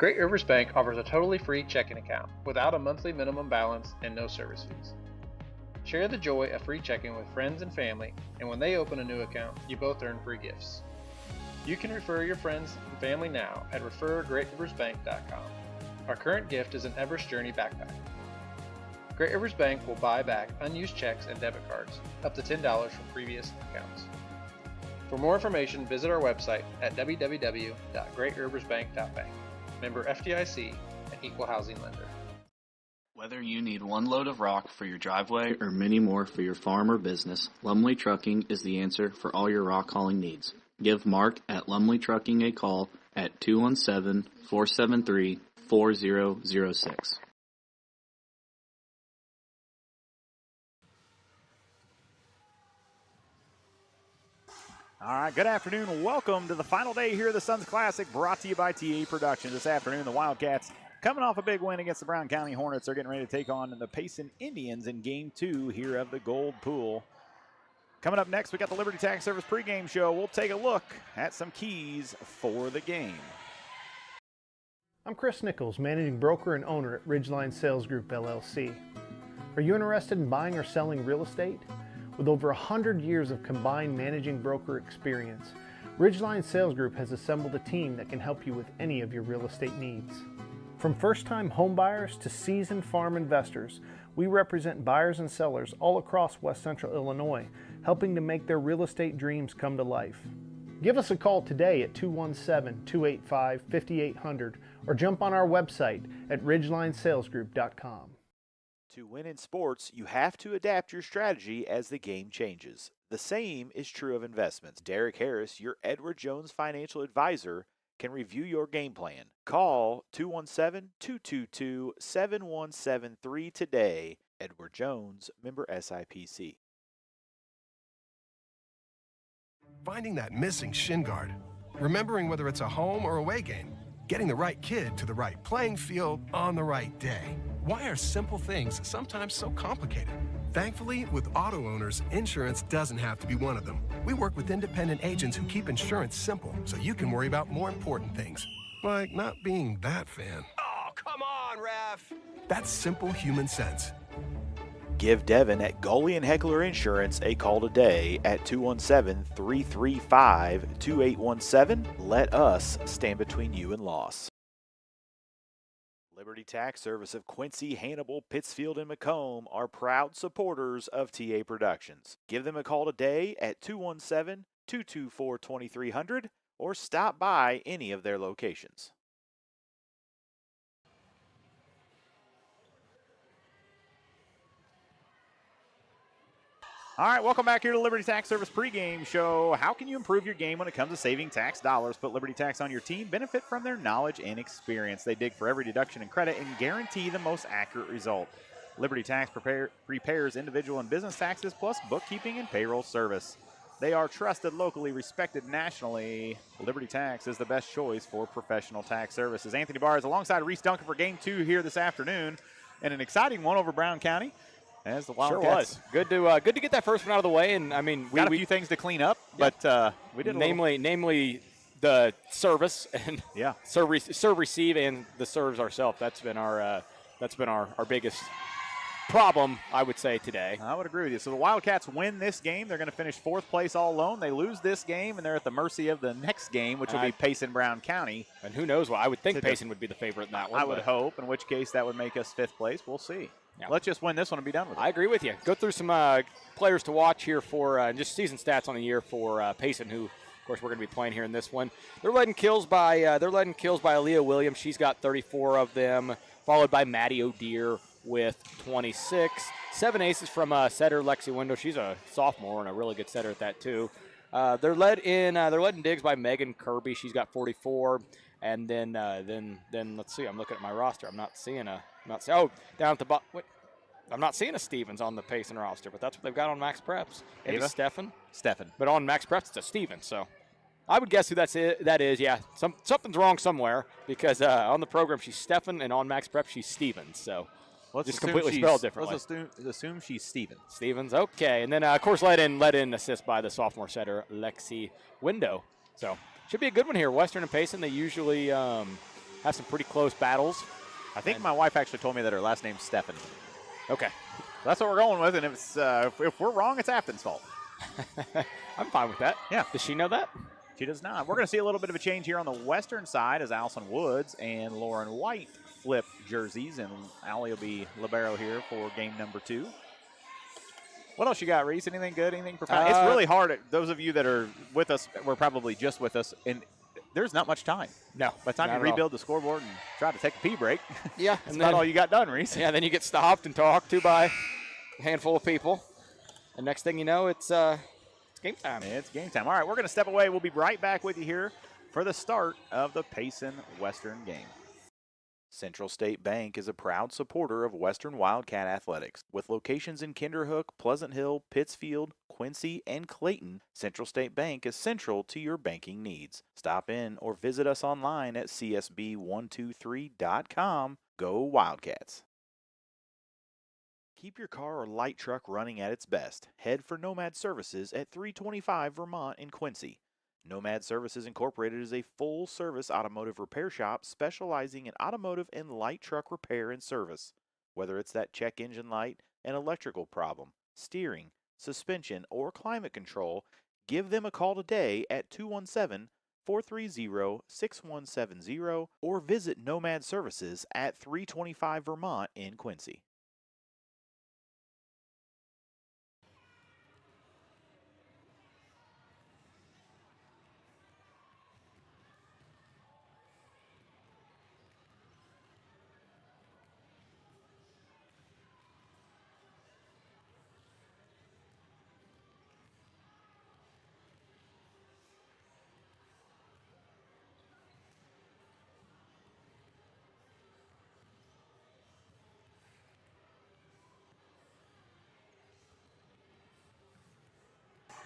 Great Rivers Bank offers a totally free checking account without a monthly minimum balance and no service fees. Share the joy of free checking with friends and family, and when they open a new account, you both earn free gifts. You can refer your friends and family now at refergreatriversbank.com. Our current gift is an Everest Journey backpack. Great Rivers Bank will buy back unused checks and debit cards, up to $10 from previous accounts. For more information, visit our website at www.greatriversbank.bank. Member FDIC, an equal housing lender. Whether you need one load of rock for your driveway or many more for your farm or business, Lumley Trucking is the answer for all your rock hauling needs. Give Mark at Lumley Trucking a call at 217-473-4006. All right, good afternoon. Welcome to the final day here of the Suns Classic, brought to you by TA Productions. This afternoon, the Wildcats coming off a big win against the Brown County Hornets. They're getting ready to take on the Payson Indians in Game 2 here of the Gold Pool. Coming up next, we got the Liberty Tax Service pregame show. We'll take a look at some keys for the game. I'm Chris Nichols, managing broker and owner at Ridgeline Sales Group, LLC. Are you interested in buying or selling real estate? With over 100 years of combined managing broker experience, Ridgeline Sales Group has assembled a team that can help you with any of your real estate needs. From first-time homebuyers to seasoned farm investors, we represent buyers and sellers all across West Central Illinois, helping to make their real estate dreams come to life. Give us a call today at 217-285-5800 or jump on our website at ridgelinesalesgroup.com. To win in sports, you have to adapt your strategy as the game changes. The same is true of investments. Derek Harris, your Edward Jones financial advisor, can review your game plan. Call 217-222-7173 today. Edward Jones, member SIPC. Finding that missing shin guard, remembering whether it's a home or away game, getting the right kid to the right playing field on the right day. Why are simple things sometimes so complicated? Thankfully, with auto owners, insurance doesn't have to be one of them. We work with independent agents who keep insurance simple so you can worry about more important things, like not being that fan. Oh, come on, ref! That's simple human sense. Give Devin at Goalie and Heckler Insurance a call today at 217-335-2817. Let us stand between you and loss. Liberty Tax Service of Quincy, Hannibal, Pittsfield, and Macomb are proud supporters of TA Productions. Give them a call today at 217-224-2300 or stop by any of their locations. All right, welcome back here to the Liberty Tax Service pregame show. How can you improve your game when it comes to saving tax dollars? Put Liberty Tax on your team. Benefit from their knowledge and experience. They dig for every deduction and credit and guarantee the most accurate result. Liberty Tax prepares individual and business taxes plus bookkeeping and payroll service. They are trusted locally, respected nationally. Liberty Tax is the best choice for professional tax services. Anthony Barr is alongside Reese Duncan for Game 2 here this afternoon, and an exciting one over Brown County. As the Wildcats. Sure was. Good to get that first one out of the way. And I mean, we got a few things to clean up, but we did namely the service and serve receive and the serves ourselves. That's been our biggest problem, I would say, today. I would agree with you. So the Wildcats win this game. They're going to finish fourth place all alone. They lose this game, and they're at the mercy of the next game, which will be Payson Brown County. And who knows what? I would think Payson would be the favorite in that one. I would hope, in which case that would make us fifth place. We'll see. Yeah. Let's just win this one and be done with it. I agree with you. Go through some players to watch here for just season stats on the year for Payson, who, of course, we're going to be playing here in this one. They're led in kills by Aaliyah Williams. She's got 34 of them, followed by Maddie O'Dear with 26. 7 aces from setter Lexi Window. She's a sophomore and a really good setter at that too. They're led in digs by Megan Kirby. She's got 44. And then let's see. I'm looking at my roster. I'm not seeing down at the bottom. I'm not seeing a Stevens on the Payson roster, but that's what they've got on Max Preps. Maybe Stefan. But on Max Preps, it's a Stevens. So I would guess who that is. Yeah, something's wrong somewhere because on the program she's Stefan and on Max Preps she's Stevens. So let's just completely spelled differently. Let's assume she's Stevens. Stevens, okay. And then of course led in assist by the sophomore setter Lexi Window. So should be a good one here. Western and Payson, they usually have some pretty close battles. I think my wife actually told me that her last name's Stephanie. Okay. That's what we're going with, and if we're wrong, it's Afton's fault. I'm fine with that. Yeah. Does she know that? She does not. We're going to see a little bit of a change here on the western side as Allison Woods and Lauren White flip jerseys, and Allie will be libero here for game number 2. What else you got, Reese? Anything good? Anything profound? It's really hard. Those of you that are with us, we're probably just with us, and there's not much time. No. By the time you rebuild the scoreboard and try to take a pee break, yeah, that's about all you got done, Reese. Yeah, then you get stopped and talked to by a handful of people. And next thing you know, it's game time. It's game time. All right, we're going to step away. We'll be right back with you here for the start of the Payson Western game. Central State Bank is a proud supporter of Western Wildcat Athletics. With locations in Kinderhook, Pleasant Hill, Pittsfield, Quincy, and Clayton, Central State Bank is central to your banking needs. Stop in or visit us online at csb123.com. Go Wildcats! Keep your car or light truck running at its best. Head for Nomad Services at 325 Vermont in Quincy. Nomad Services Incorporated is a full-service automotive repair shop specializing in automotive and light truck repair and service. Whether it's that check engine light, an electrical problem, steering, suspension, or climate control, give them a call today at 217-430-6170 or visit Nomad Services at 325 Vermont in Quincy.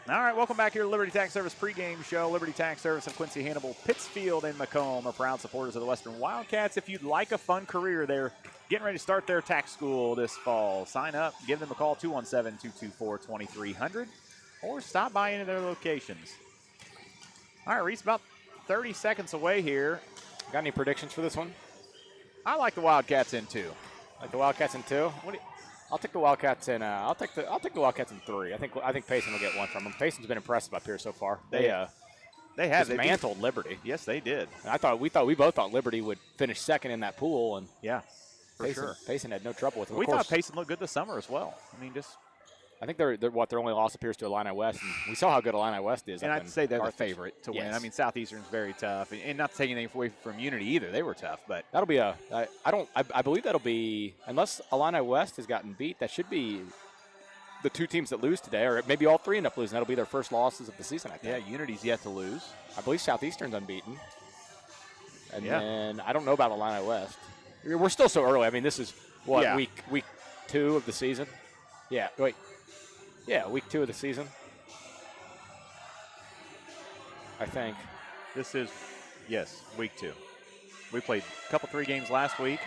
All right, welcome back here to Liberty Tax Service pregame show. Liberty Tax Service of Quincy, Hannibal, Pittsfield, and Macomb are proud supporters of the Western Wildcats. If you'd like a fun career, they're getting ready to start their tax school this fall. Sign up, give them a call, 217-224-2300, or stop by any of their locations. All right, Reese, about 30 seconds away here. Got any predictions for this one? I like the Wildcats in 2. Like the Wildcats in 2? I'll take the Wildcats in. I'll take the Wildcats in 3. I think Payson will get one from them. Payson's been impressive up here so far. They have dismantled Liberty. Yes, they did. And we both thought Liberty would finish second in that pool, and yeah, for sure. Payson had no trouble with them. We thought Payson looked good this summer as well. I mean, I think their only loss appears to Illini West, and we saw how good Illini West is. And I'd say they're the favorite to win. Yes. I mean, Southeastern's very tough, and not to take anything away from Unity either. They were tough, but that'll be I believe that'll be, unless Illini West has gotten beat, that should be the 2 teams that lose today, or maybe all 3 end up losing. That'll be their first losses of the season, I think. Yeah, Unity's yet to lose. I believe Southeastern's unbeaten. And then I don't know about Illini West. We're still so early. I mean, this is week 2 of the season. Yeah, wait. Yeah, week 2 of the season, I think. This is, yes, week 2. We played a couple 3 games last week,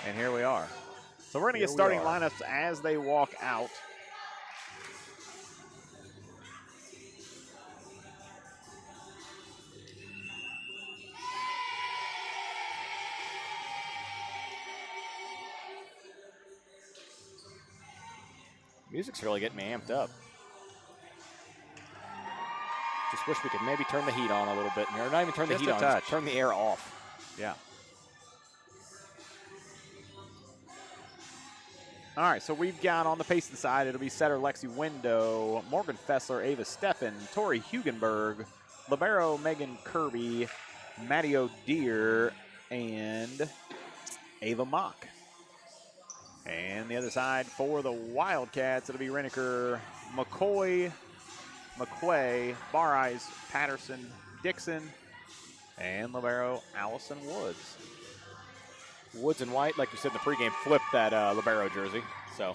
and here we are. So we're going to get starting lineups as they walk out. Music's really getting me amped up. Just wish we could maybe turn the heat on a little bit in here. Not even turn the heat on, just turn the air off. Yeah. All right, so we've got on the Payson side, it'll be setter Lexi Window, Morgan Fessler, Ava Steffen, Tori Hugenberg, libero Megan Kirby, Maddie O'Deer, and Ava Mock. And the other side for the Wildcats, it'll be Renneker, McCoy, McQuay, Bar-Eyes, Patterson, Dixon, and libero Allison Woods. Woods and White, like you said in the pregame, flipped that libero jersey. So,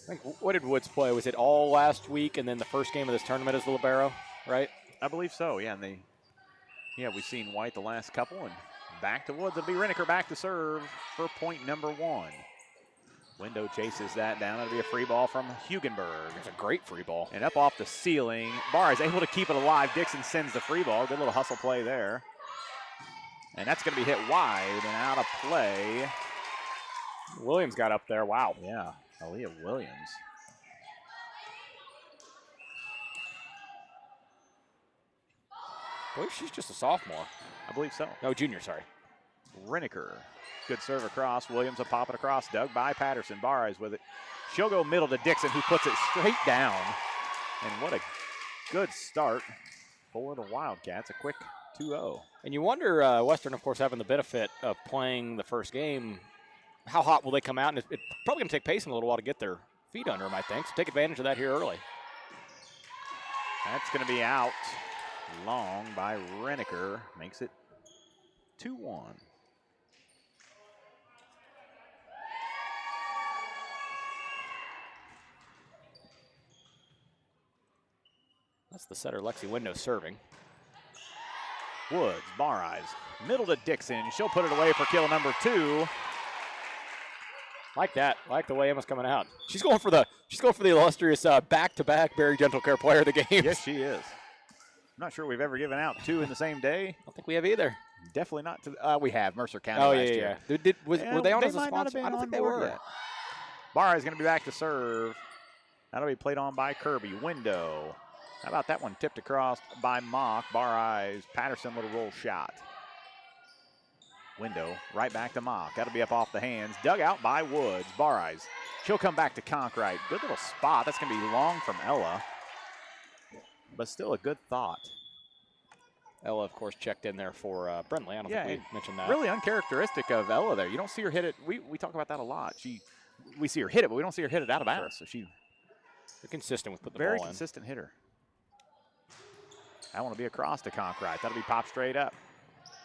I think, what did Woods play? Was it all last week and then the first game of this tournament as the libero, right? I believe so, yeah. And we've seen White the last couple, and back to Woods. It'll be Renneker back to serve for point number 1. Window chases that down. It'll be a free ball from Hugenberg. It's a great free ball. And up off the ceiling. Barr is able to keep it alive. Dixon sends the free ball. Good little hustle play there. And that's going to be hit wide and out of play. Williams got up there. Wow. Yeah, Aaliyah Williams. I believe she's just a sophomore. I believe so. No, junior, sorry. Reniker. Good serve across. Williams will pop it across. Dug by Patterson. Barres with it. She'll go middle to Dixon, who puts it straight down. And what a good start for the Wildcats. A quick 2-0. And you wonder, Western, of course, having the benefit of playing the first game, how hot will they come out? And it's probably going to take Payson a little while to get their feet under them, I think. So take advantage of that here early. That's going to be out long by Reniker. Makes it 2-1. That's the setter, Lexi Window, serving. Woods, Barres, middle to Dixon. She'll put it away for kill number 2. Like that. Like the way Emma's coming out. She's going for the illustrious back-to-back Barry Gentle Care player of the game. Yes, she is. I'm not sure we've ever given out 2 in the same day. I don't think we have either. Definitely not to we have Mercer County last year. Were they on as a might not have sponsor? been I don't on think they board were. yet. Barres is going to be back to serve. That'll be played on by Kirby. Window. How about that one tipped across by Mock. Barres. Patterson, little roll shot. Window right back to Mock. That'll be up off the hands. Dug out by Woods. Barres. She'll come back to Conkright. Good little spot. That's going to be long from Ella. But still a good thought. Ella, of course, checked in there for Brindley. I don't think we mentioned that. Really uncharacteristic of Ella there. You don't see her hit it. We talk about that a lot. We see her hit it, but we don't see her hit it out of bounds. So They're consistent with putting the very ball in. consistent hitter. I want to be across to Conkright. That'll be popped straight up.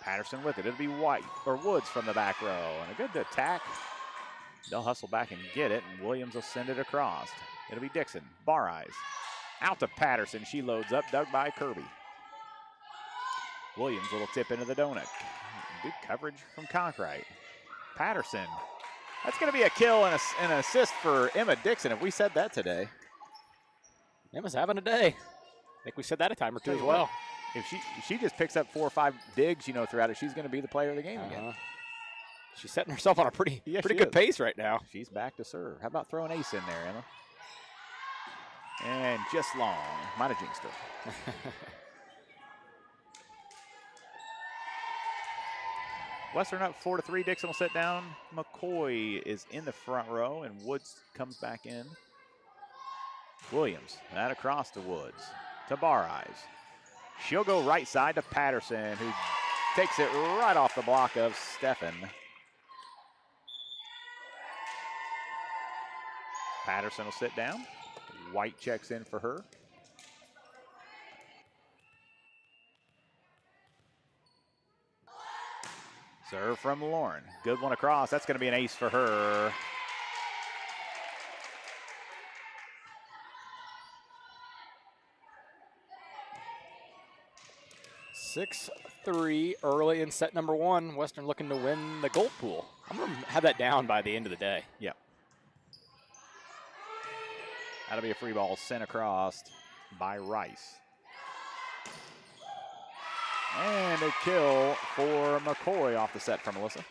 Patterson with it. It'll be White or Woods from the back row. And a good attack. They'll hustle back and get it, and Williams will send it across. It'll be Dixon. Barres. Out to Patterson. She loads up. Dug by Kirby. Williams little tip into the donut. Good coverage from Conkright. Patterson. That's going to be a kill and an assist for Emma Dixon. Have we said that today? Emma's having a day. I think we said that a time or two as well. If she just picks up 4 or 5 digs, throughout it, she's going to be the player of the game again. She's setting herself on a pretty good pace right now. She's back to serve. How about throwing ace in there, Emma? And just long. Might have jinxed her. Western up 4-3. Dixon will sit down. McCoy is in the front row, and Woods comes back in. Williams, that across to Woods. To Barres. She'll go right side to Patterson, who takes it right off the block of Steffen. Patterson will sit down. White checks in for her. Serve from Lauren. Good one across. That's going to be an ace for her. Six 6-3 early in set number 1. Western looking to win the gold pool. I'm going to have that down by the end of the day. Yep. That'll be a free ball sent across by Rice. And a kill for McCoy off the set from Melissa.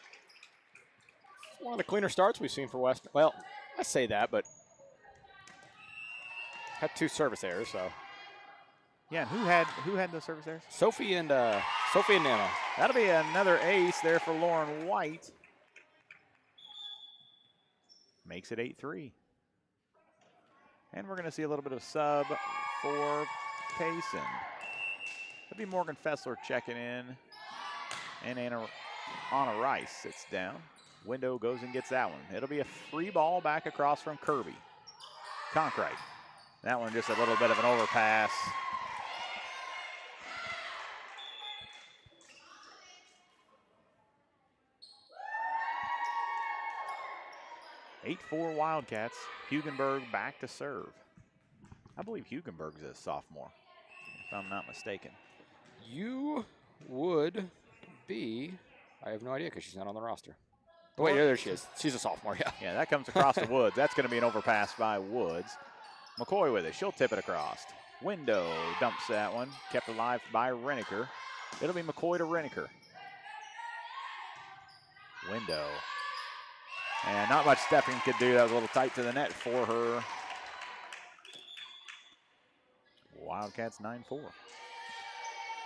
One of the cleaner starts we've seen for Western. Well, I say that, but had 2 service errors, so. Yeah, and who had the service errors? Sophie and Nana. That'll be another ace there for Lauren White. Makes it 8-3. And we're going to see a little bit of sub for Payson. That'll be Morgan Fessler checking in. And Anna Rice sits down. Window goes and gets that one. It'll be a free ball back across from Kirby. Conkright. That one just a little bit of an overpass. (8-4) Wildcats. Hugenberg back to serve. I believe Hugenberg's a sophomore, if I'm not mistaken. You would be. I have no idea because she's not on the roster. Oh, wait, there she is. She's a sophomore, yeah. Yeah, that comes across to Woods. That's going to be an overpass by Woods. McCoy with it. She'll tip it across. Window dumps that one. Kept alive by Reniker. It'll be McCoy to Reniker. Window. And not much Stefan could do. That was a little tight to the net for her. Wildcats 9-4.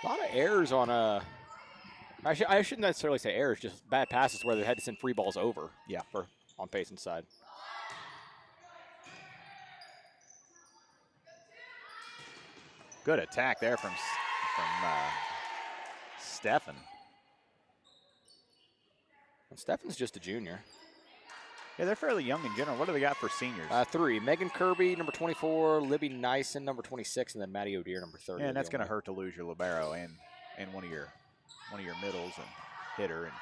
A lot of errors on I shouldn't necessarily say errors, just bad passes where they had to send free balls over. Yeah. On Payson's side. Good attack there from Stefan. And Stefan's just a junior. Yeah, they're fairly young in general. What do they got for seniors? 3. Megan Kirby, number 24. Libby Nyson, number 26. And then Maddie O'Deer, number 30. Yeah, and that's going to hurt to lose your libero and one of your middles and hitter. And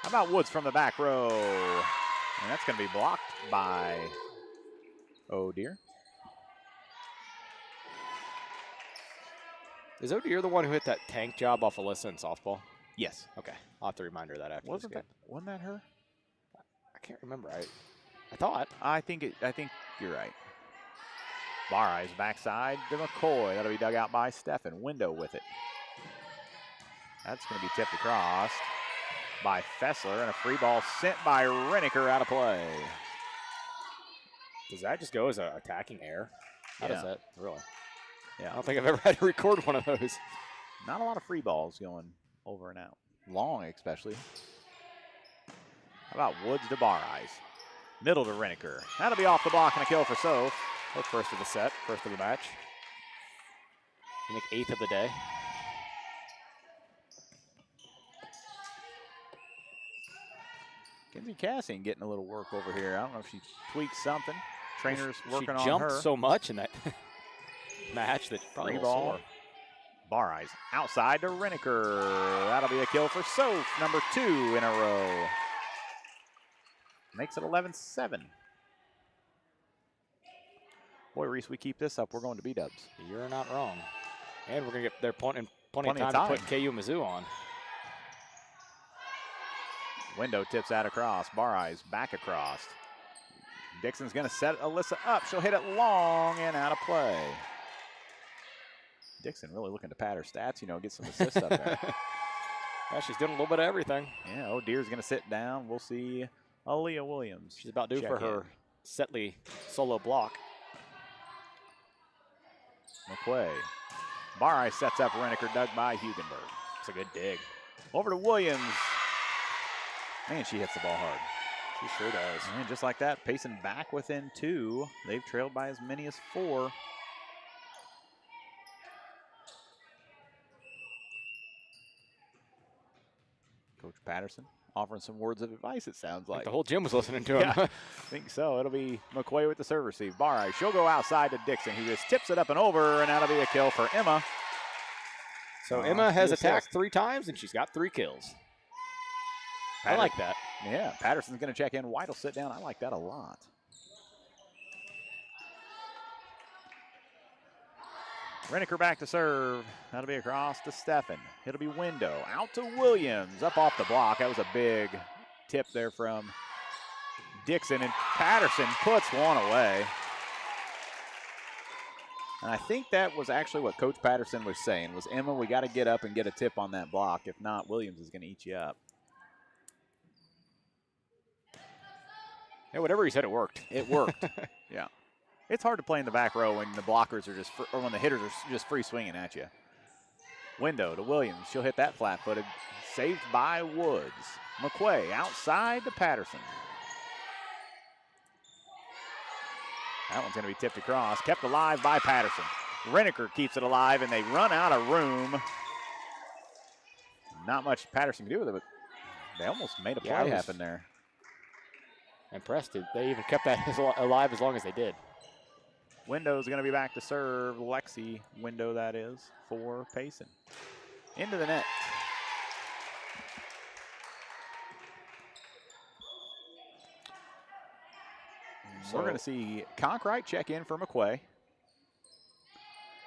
how about Woods from the back row? And that's going to be blocked by O'Deer. Is O'Deer the one who hit that tank job off Alyssa in softball? Yes. Okay. I'll have to remind her that after Wasn't that her? I can't remember. I thought. I think you're right. Bar eyes backside to McCoy. That'll be dug out by Stefan. Window with it. That's going to be tipped across by Fessler, and a free ball sent by Reniker out of play. Does that just go as an attacking error? How does that? Really? Yeah. I don't think I've ever had to record one of those. Not a lot of free balls going over and out. Long, especially. How about Woods to Bar Eyes? Middle to Reniker. That'll be off the block and a kill for Soph. Her first of the set, first of the match. I think 8th of the day. Kenzie Cassian getting a little work over here. I don't know if she tweaked something. Trainer's working on her. She jumped so much in that match that probably free ball. Bar Eyes outside to Reniker. That'll be a kill for Soph, number 2 in a row. Makes it 11-7. Boy, Reese, we keep this up, we're going to B-dubs. You're not wrong. And we're going to get there plenty of time to put KU Mizzou on. Window tips out across. Bar Eyes back across. Dixon's going to set Alyssa up. She'll hit it long and out of play. Dixon really looking to pad her stats, get some assists up there. Yeah, she's doing a little bit of everything. Yeah, O'Deer's going to sit down. We'll see Aaliyah Williams. She's about due for her Setley solo block. McQuay. Bar Eyes sets up Reniker, dug by Hugenberg. It's a good dig. Over to Williams. Man, she hits the ball hard. She sure does. And just like that, Payson back within 2. They've trailed by as many as 4. Coach Patterson offering some words of advice, it sounds like. The whole gym was listening to him. Yeah, I think so. It'll be McQuay with the serve receive. Bar Eyes, she'll go outside to Dixon. He just tips it up and over, and that'll be a kill for Emma. So Emma has attacked 3 times, and she's got 3 kills. I like that. Yeah, Patterson's going to check in. White will sit down. I like that a lot. Reniker back to serve. That'll be across to Stefan. It'll be Window. Out to Williams. Up off the block. That was a big tip there from Dixon. And Patterson puts one away. And I think that was actually what Coach Patterson was saying, was, Emma, we got to get up and get a tip on that block. If not, Williams is going to eat you up. Yeah, whatever he said, it worked. It worked. Yeah. It's hard to play in the back row when the blockers are just, or when the hitters are just free swinging at you. Window to Williams. She'll hit that flat-footed. Saved by Woods. McQuay outside to Patterson. That one's going to be tipped across. Kept alive by Patterson. Reniker keeps it alive, and they run out of room. Not much Patterson can do with it, but they almost made a play happen there. Impressed. They even kept that alive as long as they did. Window's going to be back to serve. Lexi Window, that is, for Payson. Into the net. So we're going to see Conkright check in for McQuay.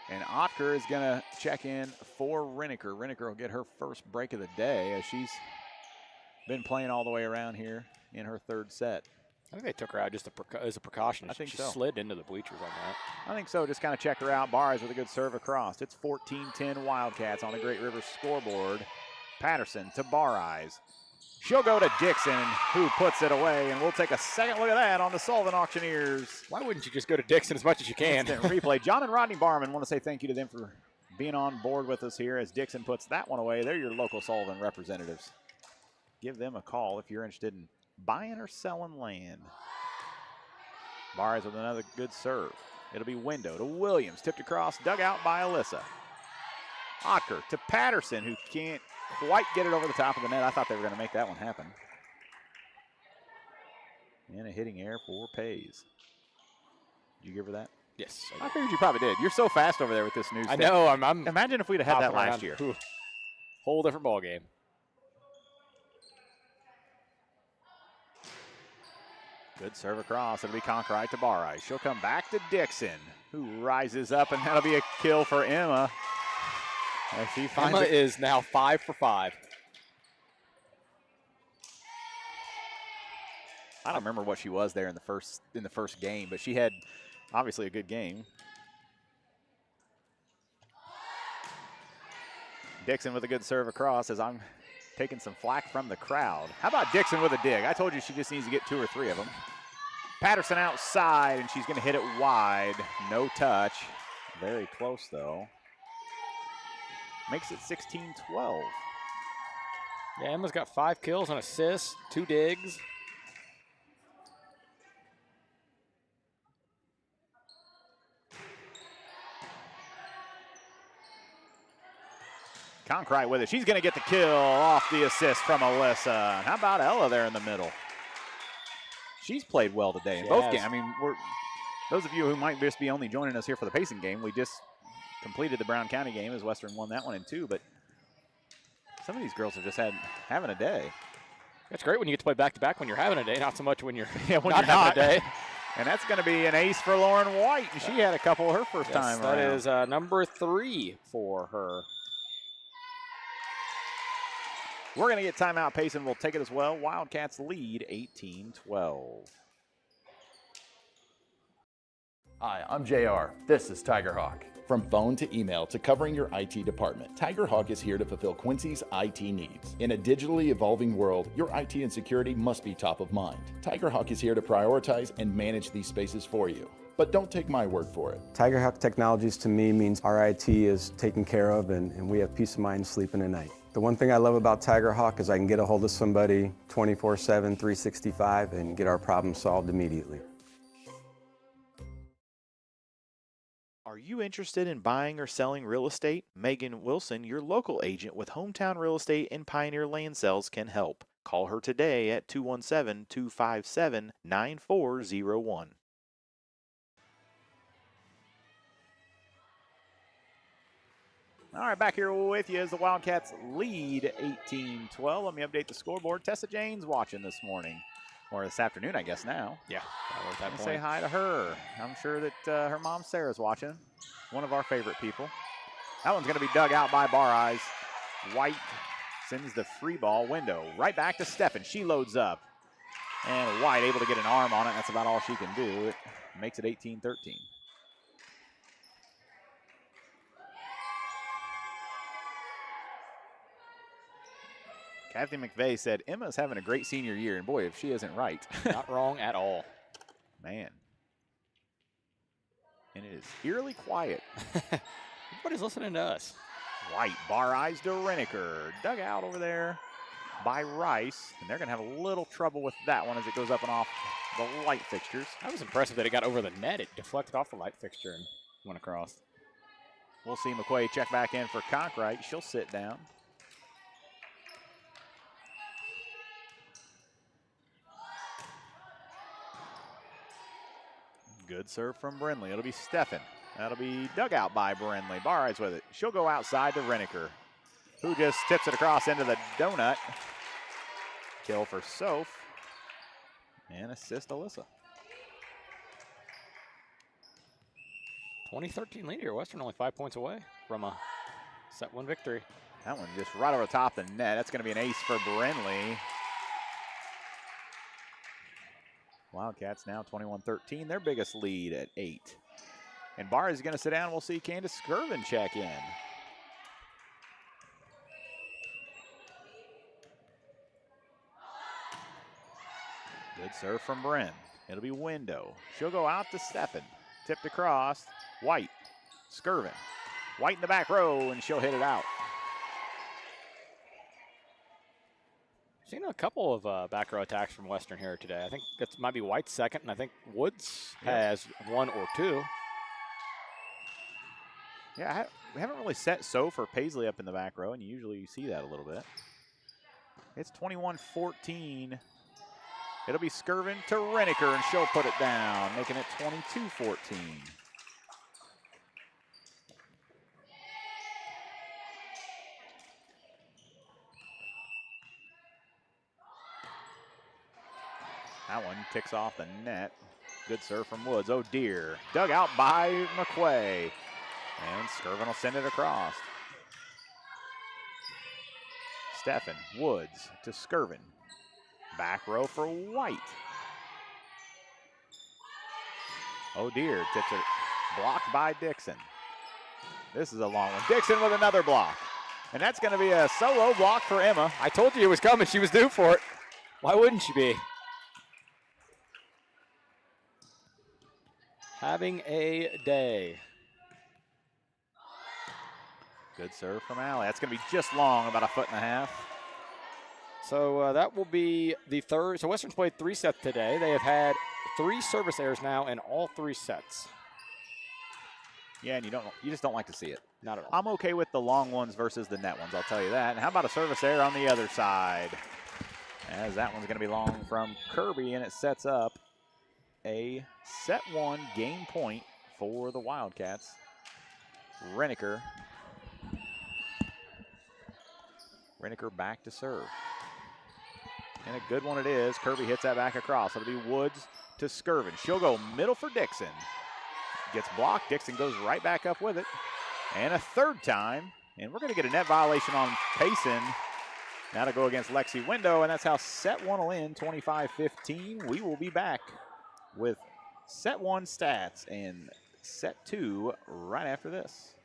And Otker is going to check in for Reniker. Reniker will get her first break of the day as she's been playing all the way around here in her 3rd set. I think they took her out just as a precaution. I think she so. Slid into the bleachers on that. I think so. Just kind of check her out. Bar Eyes with a good serve across. It's 14-10 Wildcats on the Great Rivers scoreboard. Patterson to Bar Eyes. She'll go to Dixon, who puts it away, and we'll take a second look at that on the Sullivan Auctioneers. Why wouldn't you just go to Dixon as much as you can? Instant replay. John and Rodney Barman want to say thank you to them for being on board with us here as Dixon puts that one away. They're your local Sullivan representatives. Give them a call if you're interested in buying or selling land. Barres with another good serve. It'll be Window to Williams, tipped across, dug out by Alyssa. Ocker to Patterson, who can't quite get it over the top of the net. I thought they were going to make that one happen. And a hitting error for Pays. Did you give her that? Yes. I figured you probably did. You're so fast over there with this news. I know. I'm Imagine if we'd have had that last year. Ooh. Whole different ball game. Good serve across. It'll be Conkright to Barrai. She'll come back to Dixon, who rises up, and that'll be a kill for Emma. As she finds Emma it. is now 5 for 5. I don't remember what she was there in the first game, but she had obviously a good game. Dixon with a good serve across as I'm taking some flack from the crowd. How about Dixon with a dig? I told you she just needs to get 2 or 3 of them. Patterson outside, and she's going to hit it wide. No touch. Very close, though. Makes it 16-12. Yeah, Emma's got 5 kills and assists, 2 digs. Conkright with it. She's going to get the kill off the assist from Alyssa. How about Ella there in the middle? She's played well today in both games. I mean, those of you who might just be only joining us here for the Payson game, we just completed the Brown County game as Western won that one in 2, but some of these girls have just having a day. That's great when you get to play back-to-back when you're having a day, not so much when you're when not you're having a day. And that's going to be an ace for Lauren White, and she had a couple her first time That around. is number 3 for her. We're going to get timeout. Payson will take it as well. Wildcats lead 18-12. Hi, I'm JR. This is Tigerhawk. From phone to email to covering your IT department, Tigerhawk is here to fulfill Quincy's IT needs. In a digitally evolving world, your IT and security must be top of mind. Tigerhawk is here to prioritize and manage these spaces for you. But don't take my word for it. Tigerhawk Technologies to me means our IT is taken care of and we have peace of mind sleeping at night. The one thing I love about Tigerhawk is I can get a hold of somebody 24/7, 365 and get our problem solved immediately. Are you interested in buying or selling real estate? Megan Wilson, your local agent with Hometown Real Estate and Pioneer Land Sales, can help. Call her today at 217-257-9401. All right, back here with you as the Wildcats lead 18-12. Let me update the scoreboard. Tessa Jane's watching this morning, or this afternoon, I guess now. Yeah, at that point. Say hi to her. I'm sure that her mom Sarah's watching. One of our favorite people. That one's going to be dug out by Barres. White sends the free ball. Window right back to Steffen. She loads up. And White able to get an arm on it. That's about all she can do. It makes it 18-13. Kathy McVeigh said, Emma's having a great senior year. And boy, if she isn't right. Not wrong at all. Man. And it is eerily quiet. Everybody's listening to us. White, Barres to Reneker. Dug out over there by Rice. And they're going to have a little trouble with that one as it goes up and off the light fixtures. I was impressive that it got over the net. It deflected off the light fixture and went across. We'll see McQuaid check back in for Conkright. She'll sit down. Good serve from Brinley. It'll be Steffen. That'll be dug out by Brinley. Barres with it. She'll go outside to Reneker, who just tips it across into the donut. Kill for Soph. And assist Alyssa. 2013 lead here. Western only 5 points away from a set 1 victory. That one just right over the top of the net. That's going to be an ace for Brinley. Wildcats now 21-13, their biggest lead at 8. And Barres is going to sit down. We'll see Candace Skirvin check in. Good serve from Bren. It'll be Window. She'll go out to Steffen. Tipped across. White. Skirvin. White in the back row, and she'll hit it out. Seen a couple of back row attacks from Western here today. I think that might be White's second, and I think Woods has one or two. Yeah, we haven't really set Soph or Paisley up in the back row, and usually you see that a little bit. It's 21-14. It'll be Skirvin to Reniker, and she'll put it down, making it 22-14. That one ticks off the net. Good serve from Woods. Oh dear. Dug out by McQuay. And Skirvin will send it across. Steffen, Woods to Skirvin. Back row for White. Oh dear, tips it. Blocked by Dixon. This is a long one. Dixon with another block. And that's going to be a solo block for Emma. I told you it was coming. She was due for it. Why wouldn't she be? Having a day. Good serve from Allie. That's going to be just long, about 1.5 feet. So that will be the third. So Western's played 3 sets today. They have had 3 service errors now in all 3 sets. Yeah, and you just don't like to see it. Not at all. I'm okay with the long ones versus the net ones, I'll tell you that. And how about a service error on the other side? As that one's going to be long from Kirby, and it sets up a set 1 game point for the Wildcats. Reniker back to serve. And a good one it is. Kirby hits that back across. It'll be Woods to Skirvin. She'll go middle for Dixon. Gets blocked. Dixon goes right back up with it. And a third time. And we're going to get a net violation on Payson. Now to go against Lexi Window. And that's how set 1 will end, 25-15. We will be back with set 1 stats and set 2 right after this.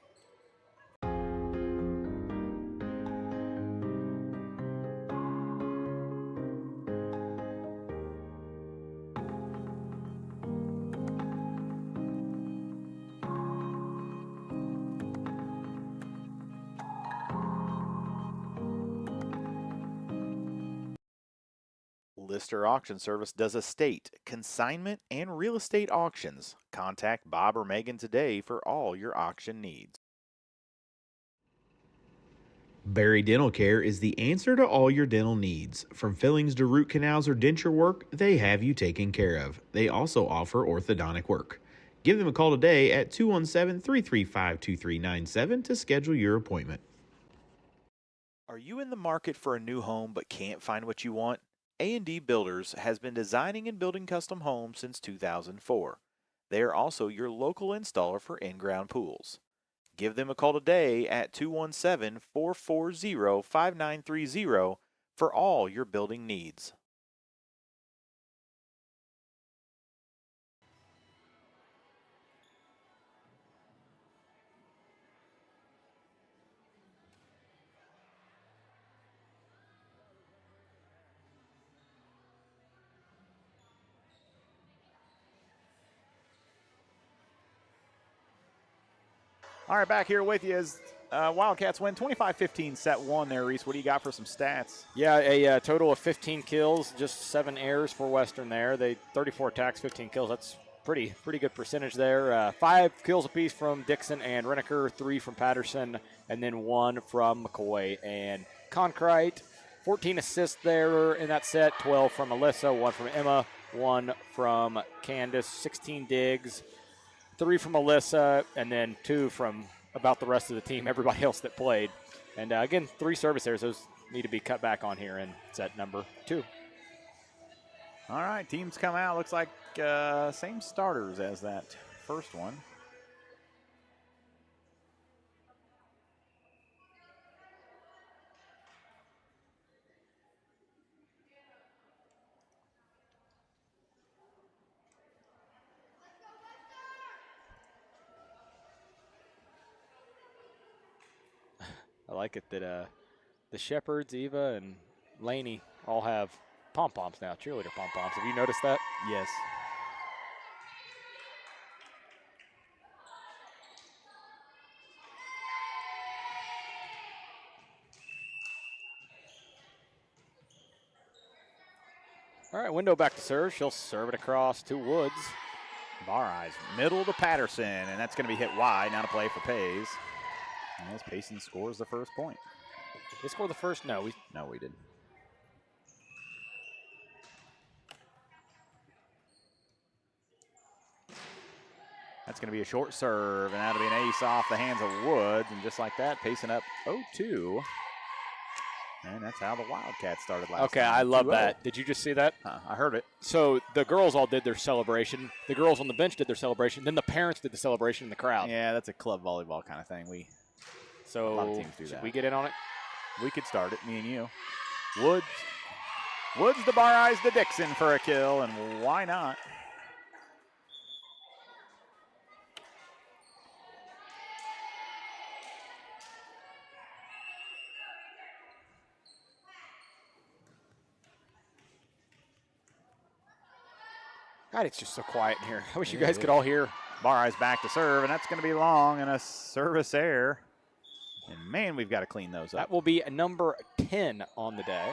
Lister Auction Service does estate, consignment, and real estate auctions. Contact Bob or Megan today for all your auction needs. Barry Dental Care is the answer to all your dental needs. From fillings to root canals or denture work, they have you taken care of. They also offer orthodontic work. Give them a call today at 217-335-2397 to schedule your appointment. Are you in the market for a new home but can't find what you want? A&D Builders has been designing and building custom homes since 2004. They are also your local installer for in-ground pools. Give them a call today at 217-440-5930 for all your building needs. All right, back here with you as Wildcats win 25-15 set 1 there, Reese. What do you got for some stats? Yeah, a total of 15 kills, just 7 errors for Western there. They 34 attacks, 15 kills. That's pretty good percentage there. 5 kills apiece from Dixon and Reniker, 3 from Patterson, and then 1 from McCoy and Concrete. 14 assists there in that set, 12 from Alyssa, 1 from Emma, 1 from Candace, 16 digs. 3 from Alyssa, and then 2 from about the rest of the team, everybody else that played. And again, 3 service errors. Those need to be cut back on here in set number 2. All right, teams come out. Looks like same starters as that first one. I like it that the Shepherds, Eva, and Laney all have pom-poms now, cheerleader pom-poms. Have you noticed that? Yes. All right, Window back to serve. She'll serve it across to Woods. Bareyes, middle to Patterson, and that's going to be hit wide. Now to play for Pays. As Payson scores the first point. They scored the first? No, we didn't. That's going to be a short serve, and that'll be an ace off the hands of Woods. And just like that, Payson up 0-2. And that's how the Wildcats started last Okay, time. I love 2-0. that. Did you just see that? I heard it. So the girls all did their celebration. The girls on the bench did their celebration. Then the parents did the celebration in the crowd. Yeah, that's a club volleyball kind of thing. A lot of teams do should that. we get in on it? We could start it, me and you. Woods to Bareyes to Dixon for a kill, and why not? God, it's just so quiet in here. I wish you guys could all hear. Bareyes back to serve, and that's going to be long and a service error. And, man, we've got to clean those up. That will be a number 10 on the day.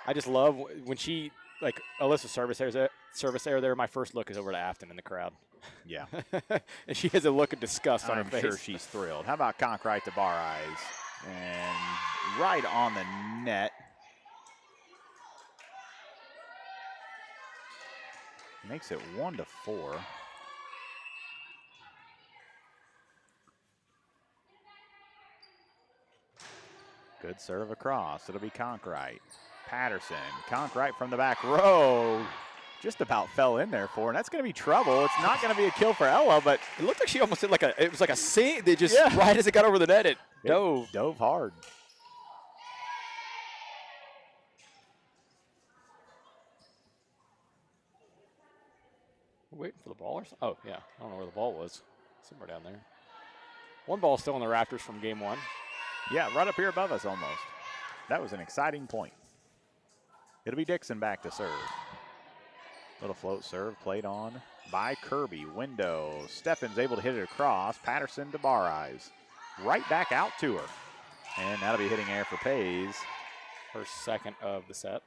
I just love when she, like, Alyssa's service error there. My first look is over to Afton in the crowd. Yeah. And she has a look of disgust on her I'm face. sure she's thrilled. How about Conkright to Bareyes? And right on the net. Makes it 1-4. Good serve across. It'll be Conkright. Patterson. Conkright from the back row. Just about fell in there for her. And that's going to be trouble. It's not going to be a kill for Ella, but it looked like she almost did it was like a sink. They just, right as it got over the net, it dove. Dove hard. Waiting for the ball or something? Oh, yeah. I don't know where the ball was. Somewhere down there. One ball still in the rafters from game one. Yeah, right up here above us almost. That was an exciting point. It'll be Dixon back to serve. Little float serve played on by Kirby. Window. Steffen's able to hit it across. Patterson to Bareyes. Right back out to her. And that'll be hitting air for Pays. Her second of the set.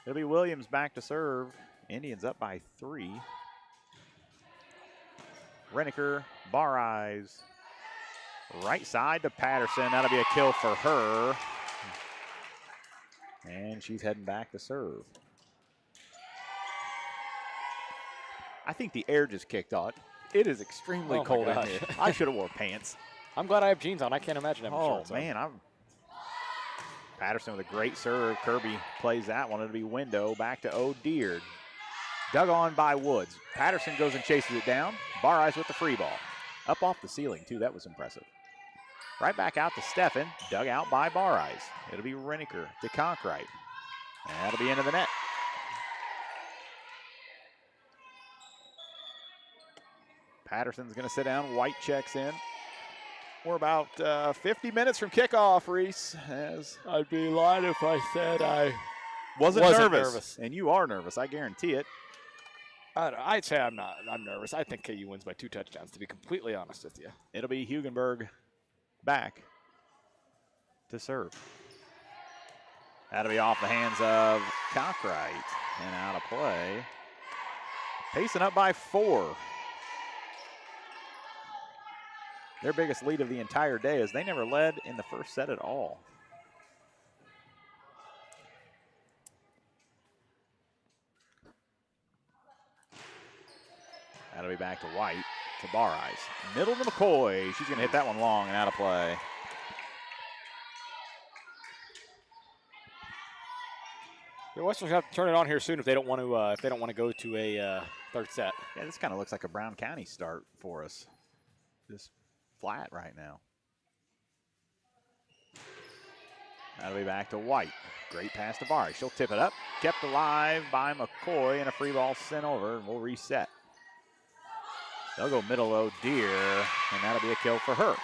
It'll be Williams back to serve. Indians up by 3. Renneker, Bareyes. Right side to Patterson. That'll be a kill for her. And she's heading back to serve. I think the air just kicked on. It is extremely cold in here. I should have wore pants. I'm glad I have jeans on. I can't imagine having shorts on. Oh, man. Patterson with a great serve. Kirby plays that one. It'll be Window back to O'Deard. Dug on by Woods. Patterson goes and chases it down. Bareyes with the free ball. Up off the ceiling, too. That was impressive. Right back out to Steffen. Dug out by Bareyes. It'll be Renneker to Conkright. And that'll be into the net. Patterson's going to sit down. White checks in. We're about 50 minutes from kickoff, Reese. As I'd be lying if I said I wasn't nervous. And you are nervous, I guarantee it. I'd say I'm not. I'm nervous. I think KU wins by 2 touchdowns, to be completely honest with you. It'll be Hugenberg back to serve. That'll be off the hands of Conkright and out of play. Payson up by 4. Their biggest lead of the entire day is they never led in the first set at all. That'll be back to White, to Bareyes. Middle to McCoy. She's going to hit that one long and out of play. The Western's have to turn it on here soon if they don't want to go to a third set. Yeah, this kind of looks like a Brown County start for us. Just flat right now. That'll be back to White. Great pass to Bari. She'll tip it up. Kept alive by McCoy, and a free ball sent over, and we'll reset. They'll go middle low, Deer, and that'll be a kill for her.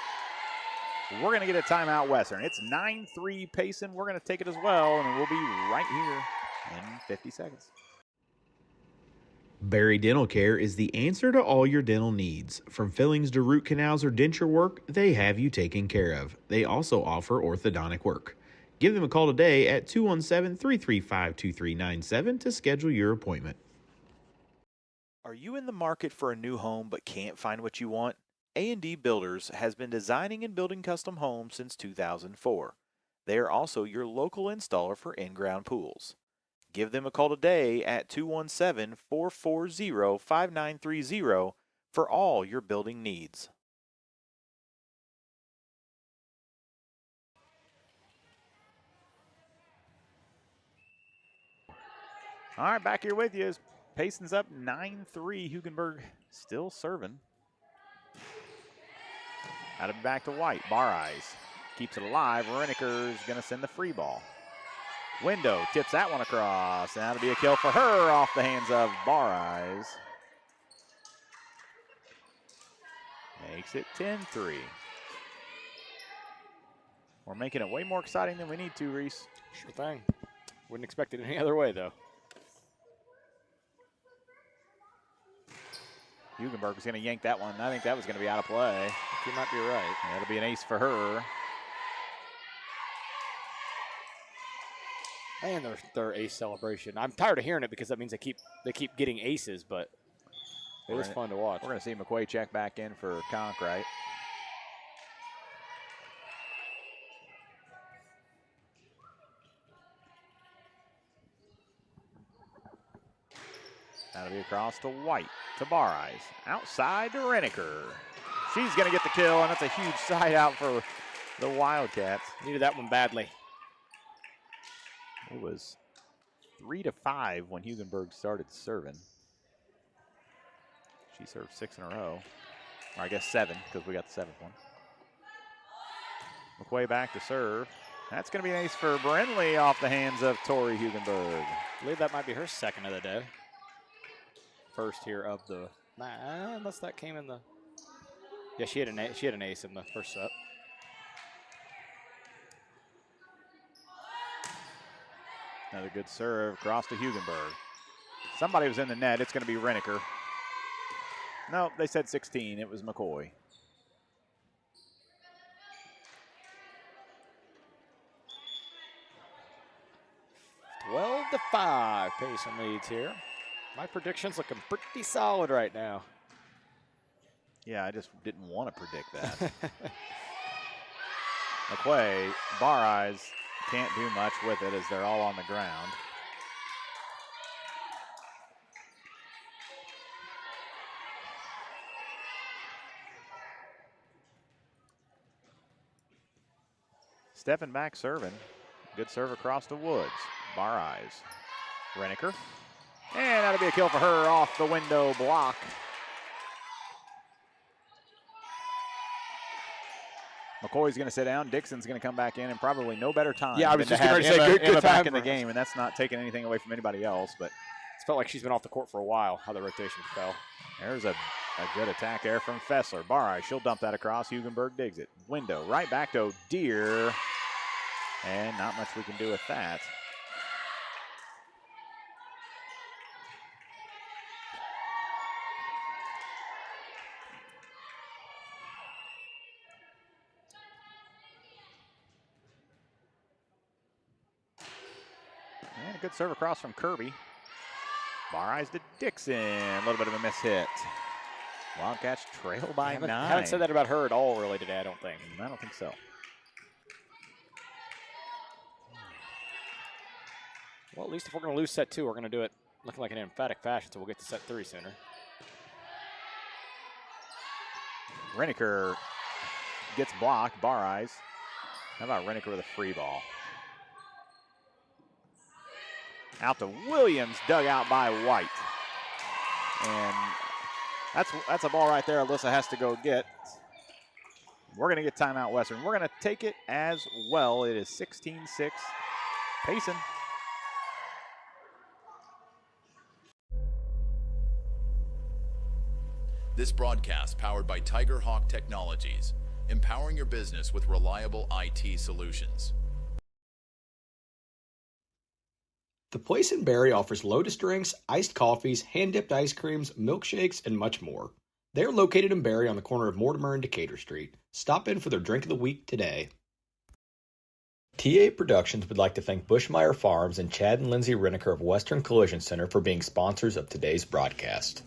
We're going to get a timeout, Western. It's 9-3 Payson. We're going to take it as well, and we'll be right here in 50 seconds. Barry Dental Care is the answer to all your dental needs. From fillings to root canals or denture work, they have you taken care of. They also offer orthodontic work. Give them a call today at 217-335-2397 to schedule your appointment. Are you in the market for a new home but can't find what you want? A&D Builders has been designing and building custom homes since 2004. They are also your local installer for in-ground pools. Give them a call today at 217-440-5930 for all your building needs. All right, back here with you as Payson's up 9-3. Hugenberg still serving. Out of back to White. Bar Eyes keeps it alive. Reiniker's going to send the free ball. Window tips that one across, and that'll be a kill for her off the hands of Bar Eyes. Makes it 10-3. We're making it way more exciting than we need to, Reese. Sure thing. Wouldn't expect it any other way, though. Hugenberg is going to yank that one. I think that was going to be out of play. You might be right. That'll be an ace for her. And their ace celebration. I'm tired of hearing it because that means they keep getting aces, but it is fun to watch. We're going to see McQuay check back in for Conkright. That'll be across to White, to Bar Eyes. Outside to Reiniker. She's going to get the kill, and that's a huge side out for the Wildcats. Needed that one badly. It was 3-5 when Hugenberg started serving. She served 6 in a row. Or I guess 7, because we got the 7th one. McQuay back to serve. That's going to be an ace for Brenly off the hands of Tori Hugenberg. I believe that might be her second of the day. First here of the, unless that came in the, yeah, she had an ace in the first set. Another good serve across to Hugenberg. Somebody was in the net. It's going to be Reiniker. No, they said 16. It was McCoy. Twelve to 5. Payson leads here. My prediction's looking pretty solid right now. Yeah, I just didn't want to predict that. McQuay, Bar Eyes can't do much with it as they're all on the ground. Stepping back serving. Good serve across to Woods. Bar Eyes. Reiniker. And that'll be a kill for her off the window block. McCoy's going to sit down. Dixon's going to come back in, and probably no better time. Yeah, I was than just to going to have say good Emma time back in the game, and that's not taking anything away from anybody else. But it's felt like she's been off the court for a while. How the rotation fell. There's a good attack there from Fessler. Bar Eyes, she'll dump that across. Hugenberg digs it. Window right back to Deer, and not much we can do with that. And a good serve across from Kirby. Bar Eyes to Dixon. A little bit of a miss hit. Wildcats trail by 9. Haven't said that about her at all really today, I don't think. I don't think so. Well, at least if we're going to lose set 2, we're going to do it looking like an emphatic fashion, so we'll get to set 3 sooner. Reiniker gets blocked. Bar Eyes. How about Reiniker with a free ball? Out to Williams, dug out by White. And that's a ball right there Alyssa has to go get. We're going to get timeout, Western. We're going to take it as well. It is 16-6. Payson. This broadcast powered by Tiger Hawk Technologies, empowering your business with reliable IT solutions. The Place in Barry offers Lotus drinks, iced coffees, hand-dipped ice creams, milkshakes, and much more. They are located in Barry on the corner of Mortimer and Decatur Street. Stop in for their drink of the week today. TA Productions would like to thank Bushmeyer Farms and Chad and Lindsay Reneker of Western Collision Center for being sponsors of today's broadcast.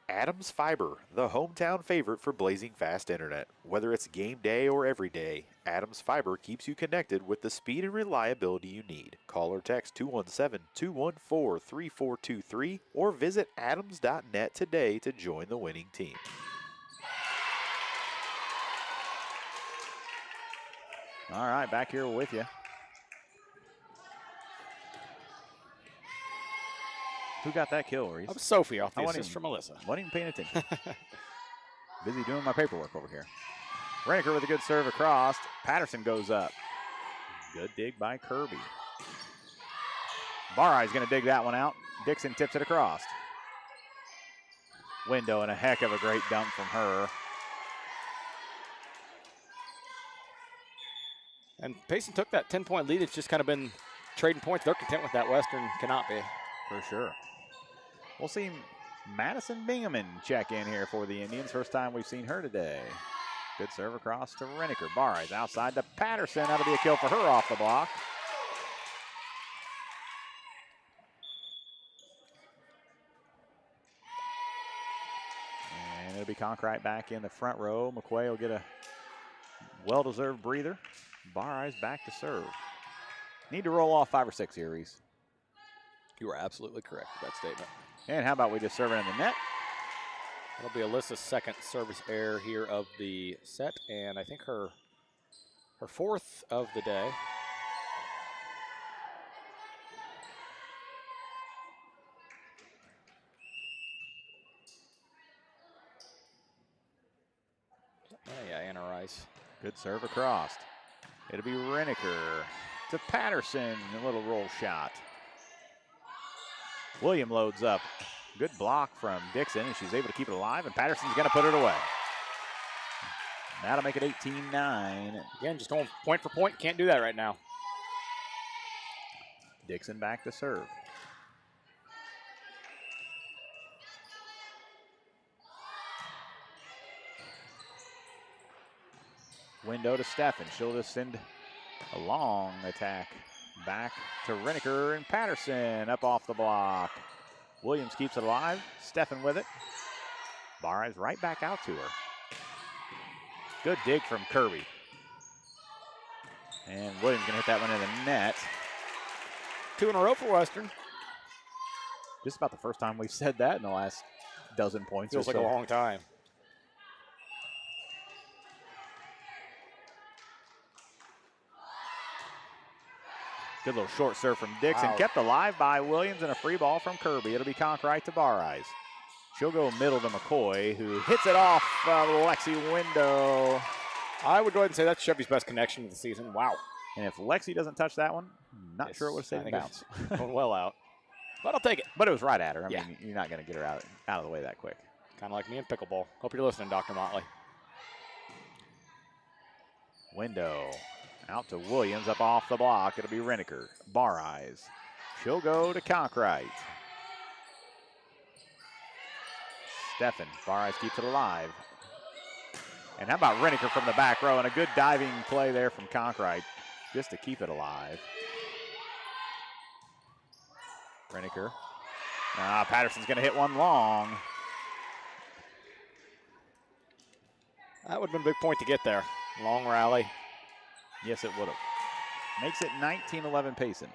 Adams Fiber, the hometown favorite for blazing fast internet. Whether it's game day or every day, Adams Fiber keeps you connected with the speed and reliability you need. Call or text 217-214-3423 or visit adams.net today to join the winning team. All right, back here with you. Who got that kill, Reese? That was Sophie off the assist from Melissa. Wasn't even paying attention. Busy doing my paperwork over here. Reneker with a good serve across. Patterson goes up. Good dig by Kirby. Bareye's going to dig that one out. Dixon tips it across. Window and a heck of a great dump from her. And Payson took that 10-point lead. It's just kind of been trading points. They're content with that. Western cannot be. For sure. We'll see Madison Bingaman check in here for the Indians. First time we've seen her today. Good serve across to Reneker. Barres outside to Patterson. That'll be a kill for her off the block. And it'll be Conkright back in the front row. McQuay will get a well-deserved breather. Barres back to serve. Need to roll off 5 or 6 here, Reese. You are absolutely correct with that statement. And how about we just serve it in the net? That'll be Alyssa's second service error here of the set, and I think her fourth of the day. Yeah, Anna Rice. Good serve across. It'll be Reneker to Patterson. A little roll shot. William loads up. Good block from Dixon, and she's able to keep it alive, and Patterson's going to put it away. That'll make it 18-9. Again, just going point for point. Can't do that right now. Dixon back to serve. Window to Steffen. She'll just send a long attack back to Reneker, and Patterson up off the block. Williams keeps it alive. Steffen with it. Barres right back out to her. Good dig from Kirby. And Williams going to hit that one in the net. 2 in a row for Western. Just about the first time we've said that in the last dozen points. Feels like a long time. Good little short serve from Dixon. Wow. Kept alive by Williams, and a free ball from Kirby. It'll be Conkright to Barres. She'll go middle to McCoy, who hits it off Lexi Window. I would go ahead and say that's Chevy's best connection of the season. Wow. And if Lexi doesn't touch that one, not sure it would have stayed in bounds. Going well out. But I'll take it. But it was right at her. I mean, you're not going to get her out of the way that quick. Kind of like me in pickleball. Hope you're listening, Dr. Motley. Window. Out to Williams, up off the block. It'll be Reneker. Barres. She'll go to Conkright. Steffen. Barres keeps it alive. And how about Reneker from the back row? And a good diving play there from Conkright just to keep it alive. Reneker. Patterson's going to hit one long. That would have been a big point to get there. Long rally. Yes, it would have. Makes it 19-11 Payson.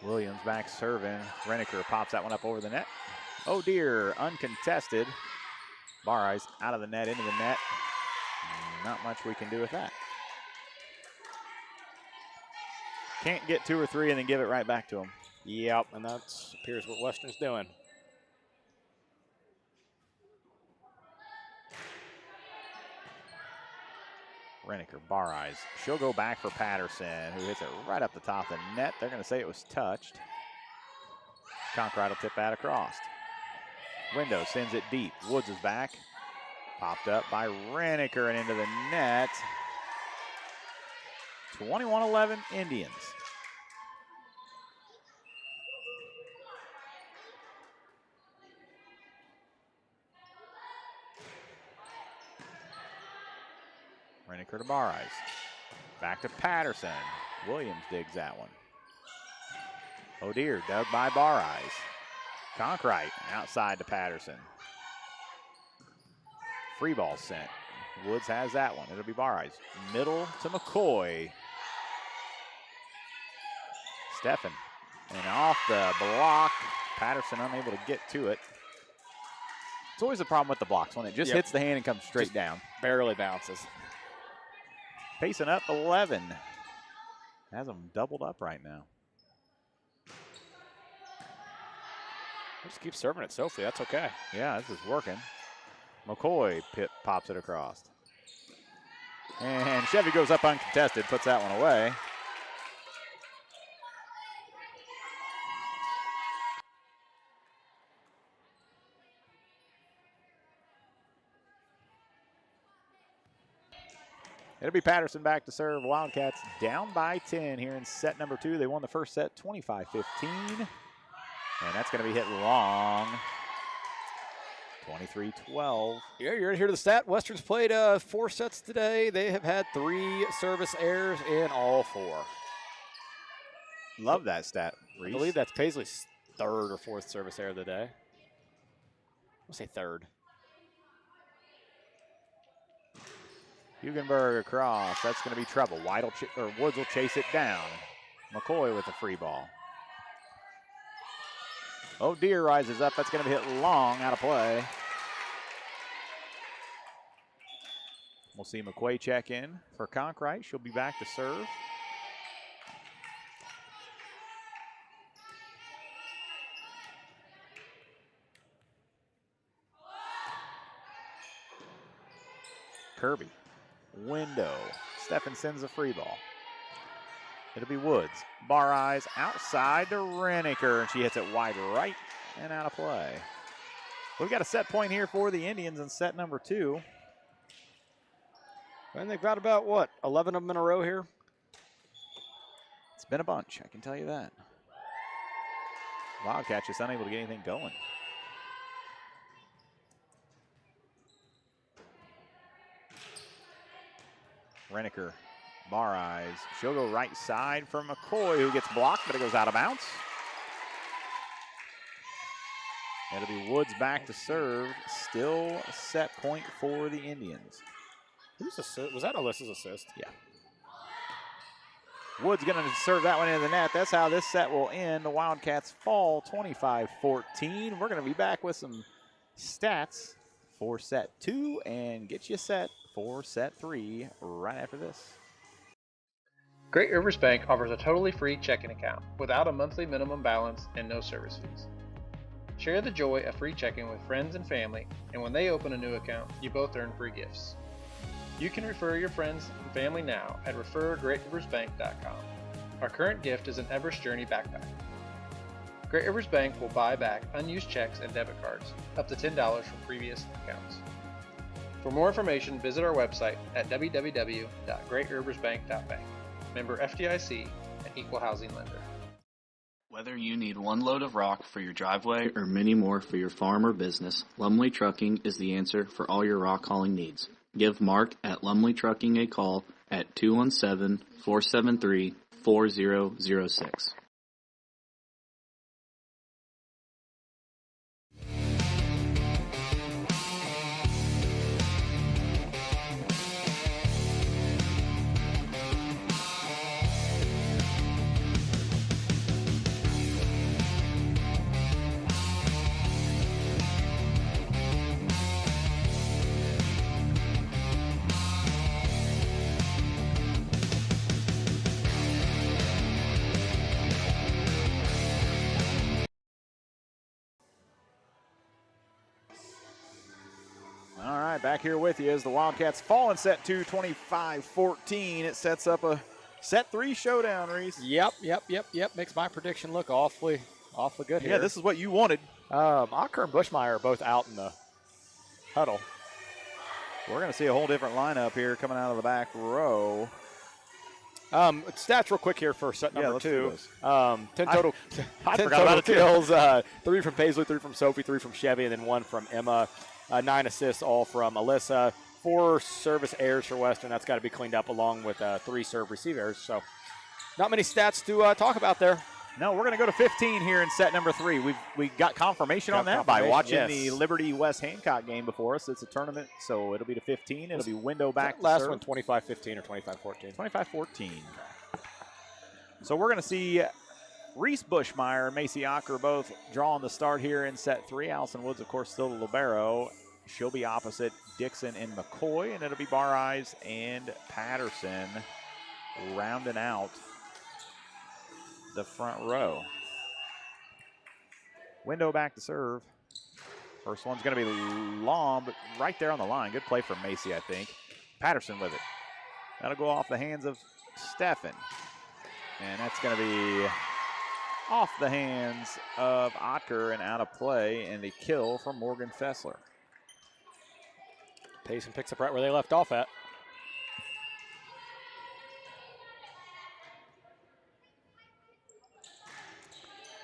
Williams back serving. Reneker pops that one up over the net. Oh dear, uncontested. Barres out of the net, into the net. Not much we can do with that. Can't get 2 or 3 and then give it right back to them. Yep, and that appears what Western's doing. Reniker, bar eyes. She'll go back for Patterson, who hits it right up the top of the net. They're going to say it was touched. Conkright will tip that across. Window sends it deep. Woods is back. Popped up by Reniker and into the net. 21-11 Indians. Reniker to bar eyes. Back to Patterson. Williams digs that one. O'Dear dug by bar eyes. Conkright outside to Patterson. Free ball sent. Woods has that one. It'll be bar eyes. Middle to McCoy. Steffen. And off the block. Patterson unable to get to it. It's always a problem with the blocks when it just hits the hand and comes straight down. Barely bounces. Payson up 11. Has them doubled up right now. Just keep serving it, Sophie. That's okay. Yeah, this is working. McCoy pops it across. And Chevy goes up uncontested, puts that one away. It'll be Patterson back to serve. Wildcats down by 10 here in set number 2. They won the first set 25-15. And that's going to be hit long. 23-12. Yeah, you're here to the stat. Western's played 4 sets today. They have had 3 service errors in all 4. Love that stat, Reese. I believe that's Paisley's 3rd or 4th service error of the day. I'll say 3rd. Hugenberg across. That's going to be trouble. Woods will chase it down. McCoy with the free ball. O'Dear rises up. That's going to be hit long, out of play. We'll see McCoy check in for Conkright. She'll be back to serve. Kirby. Window. Steffen sends a free ball. It'll be Woods. Bar eyes outside to Reniker, and she hits it wide right and out of play. We've got a set point here for the Indians in set number 2. And they've got about, what, 11 of them in a row here? It's been a bunch, I can tell you that. Wildcats just unable to get anything going. Reniker, bar eyes. She'll go right side for McCoy, who gets blocked, but it goes out of bounds. It'll be Woods back to serve. Still a set point for the Indians. Who's assist? Was that Alyssa's assist? Yeah. Woods going to serve that one into the net. That's how this set will end. The Wildcats fall 25-14. We're going to be back with some stats for set 2 and get you set for set 3 right after this. Great Rivers Bank offers a totally free checking account without a monthly minimum balance and no service fees. Share the joy of free checking with friends and family, and when they open a new account, you both earn free gifts. You can refer your friends and family now at refergreatriversbank.com. Our current gift is an Everest Journey backpack. Great Rivers Bank will buy back unused checks and debit cards, up to $10 from previous accounts. For more information, visit our website at www.greatriversbank.bank. Member FDIC, an equal housing lender. Whether you need 1 load of rock for your driveway or many more for your farm or business, Lumley Trucking is the answer for all your rock hauling needs. Give Mark at Lumley Trucking a call at 217-473-4006. All right, back here with you as the Wildcats fall in set 2, 25-14. It sets up a set 3 showdown, Reese. Yep. Makes my prediction look awfully good here. Yeah, this is what you wanted. Acker and Bushmeyer are both out in the huddle. We're going to see a whole different lineup here coming out of the back row. Stats real quick here for set number 2. 10 total, I 10 forgot about total it, kills, 3 from Paisley, 3 from Sophie, 3 from Chevy, and then 1 from Emma. 9 assists all from Alyssa. 4 service errors for Western. That's got to be cleaned up along with 3 serve receive errors. So not many stats to talk about there. No, we're going to go to 15 here in set number 3. We got confirmation on that by watching the Liberty West Hancock game before us. It's a tournament, so it'll be to 15. It'll be window back. Last serve. one 25-15 or 25-14. 25-14. So we're going to see Reese Bushmeyer and Macy Acker both drawing the start here in set 3. Allison Woods, of course, still the libero. She'll be opposite Dixon and McCoy, and it'll be Bar Eyes and Patterson rounding out the front row. Window back to serve. First one's going to be long, but right there on the line. Good play from Macy, I think. Patterson with it. That'll go off the hands of Steffen. And that's going to be off the hands of Otker and out of play, and a kill from Morgan Fessler. Payson picks up right where they left off at.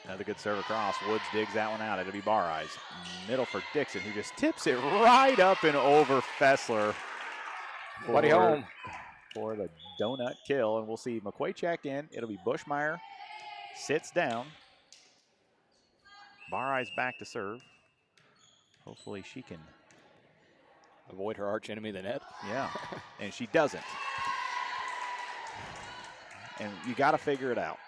Another good serve across. Woods digs that one out. It'll be Bar Eyes. Middle for Dixon, who just tips it right up and over Fessler. Buddy home. For the donut kill. And we'll see McQuay check in. It'll be Bushmeyer. Sits down. Bar Eyes back to serve. Hopefully she can avoid her arch enemy, the net. Yeah, and she doesn't. And you got to figure it out.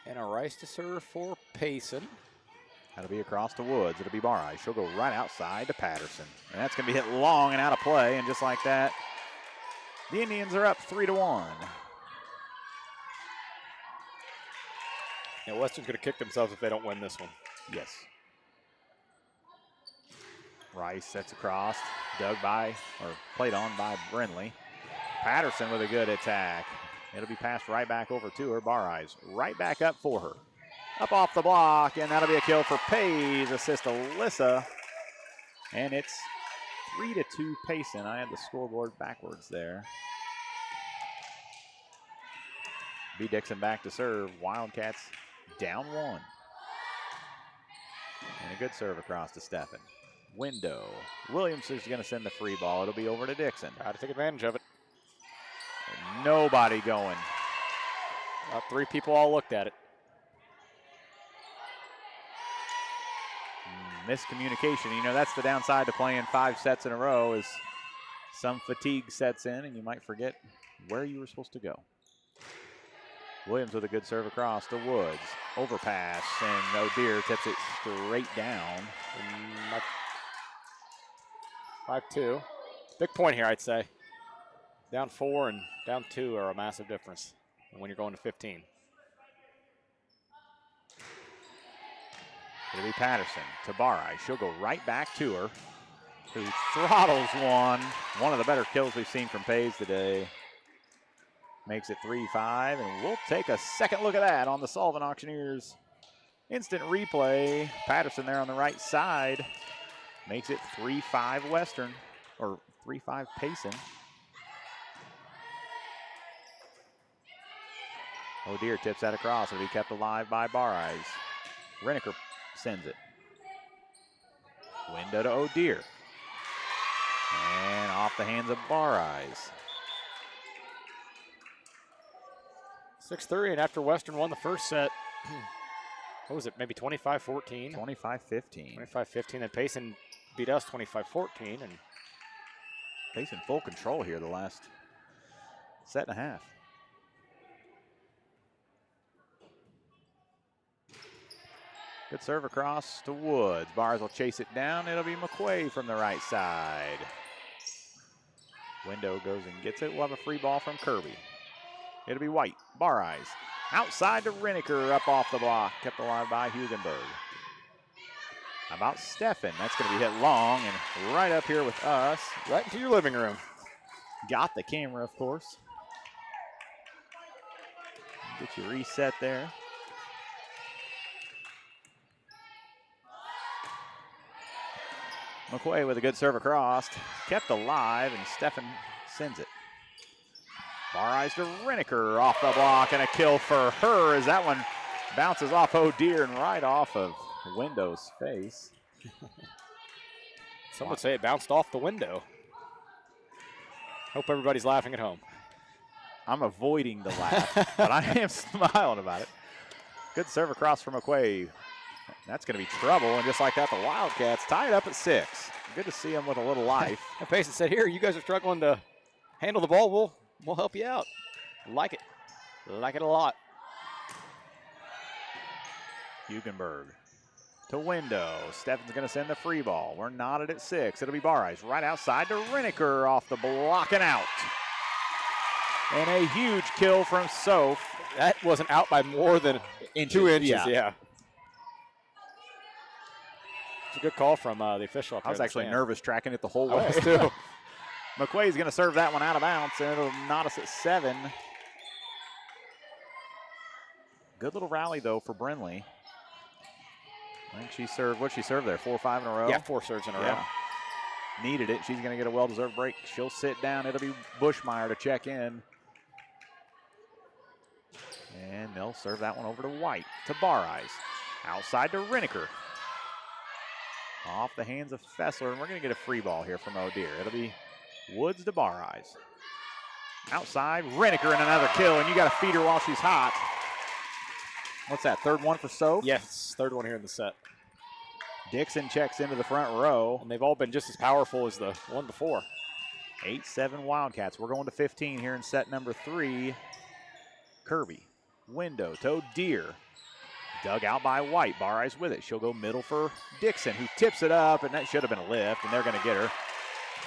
And a Rice to serve for Payson. That'll be across the Woods. It'll be Bar Eyes. She'll go right outside to Patterson. And that's going to be hit long and out of play. And just like that, the Indians are up 3-1. Yeah, Western's going to kick themselves if they don't win this one. Yes. Rice sets across. Dug by, or played on by Brinley. Patterson with a good attack. It'll be passed right back over to her. Bar Eyes right back up for her. Up off the block, and that'll be a kill for Pays. Assist Alyssa. And it's 3-2 Payson. I had the scoreboard backwards there. B. Dixon back to serve. Wildcats down 1. And a good serve across to Steffen. Window. Williams is going to send the free ball. It'll be over to Dixon. Try to take advantage of it. And nobody going. About 3 people all looked at it. Miscommunication. You know, that's the downside to playing 5 sets in a row is some fatigue sets in and you might forget where you were supposed to go. Williams with a good serve across to Woods. Overpass, and O'Dear tips it straight down. 5-2. Big point here, I'd say. Down 4 and down 2 are a massive difference when you're going to 15. It'll be Patterson to Bar Eyes. She'll go right back to her, who throttles one. One of the better kills we've seen from Pays today. Makes it 3-5, and we'll take a second look at that on the Sullivan Auctioneers instant replay. Patterson there on the right side makes it 3-5 Western, or 3-5 Payson. O'Dear tips that across. It'll be kept alive by Bar Eyes. Renneker sends it. Window to O'Dear. And off the hands of Bar Eyes. 6-3, and after Western won the first set, what was it, maybe 25-14? 25-15. 25-15, and Payson beat us 25-14. And Payson full control here the last set and a half. Good serve across to Woods. Bars will chase it down. It'll be McQuay from the right side. Window goes and gets it. We'll have a free ball from Kirby. It'll be White. Bar Eyes. Outside to Reniker, up off the block. Kept alive by Hugenberg. How about Steffen? That's going to be hit long and right up here with us. Right into your living room. Got the camera, of course. Get you reset there. McQuay with a good serve across. Kept alive, and Steffen sends it. Bar Eyes to Reniker off the block, and a kill for her as that one bounces off O'Dear and right off of Window's face. Some would say it bounced off the window. Hope everybody's laughing at home. I'm avoiding the laugh, but I am smiling about it. Good serve across from McQuay. That's going to be trouble, and just like that, the Wildcats tie it up at 6. Good to see them with a little life. And Payson said, here, you guys are struggling to handle the ball. We'll help you out. Like it. Like it a lot. Hugenberg to Window. Steffen's going to send the free ball. We're knotted at 6. It'll be Bar Eyes right outside to Reniker off the block and out. And a huge kill from Soph. That wasn't out by more than 2 inches. Yeah. It's a good call from the official. I was actually nervous tracking it the whole way, too. McQuay's going to serve that one out of bounds, and it'll knot us at 7. Good little rally, though, for Brinley. I think she served, what'd she serve there, 4 or 5 in a row? Yeah, 4 serves in a row. Needed it. She's going to get a well-deserved break. She'll sit down. It'll be Bushmeyer to check in. And they'll serve that one over to White, to Bar Eyes. Outside to Reniker. Off the hands of Fessler, and we're going to get a free ball here from O'Dear. It'll be Woods to Bar Eyes. Outside, Reniker and another kill, and you got to feed her while she's hot. What's that, third one for Soph? Yes, third one here in the set. Dixon checks into the front row. And they've all been just as powerful as the one before. 8-7 Wildcats. We're going to 15 here in set number 3. Kirby, Window to O'Dear. Dug out by White. Bar Eyes with it. She'll go middle for Dixon, who tips it up, and that should have been a lift, and they're going to get her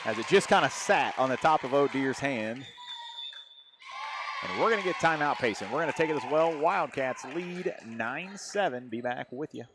as it just kind of sat on the top of O'Dear's hand. And we're going to get timeout Payson. We're going to take it as well. Wildcats lead 9-7. Be back with you.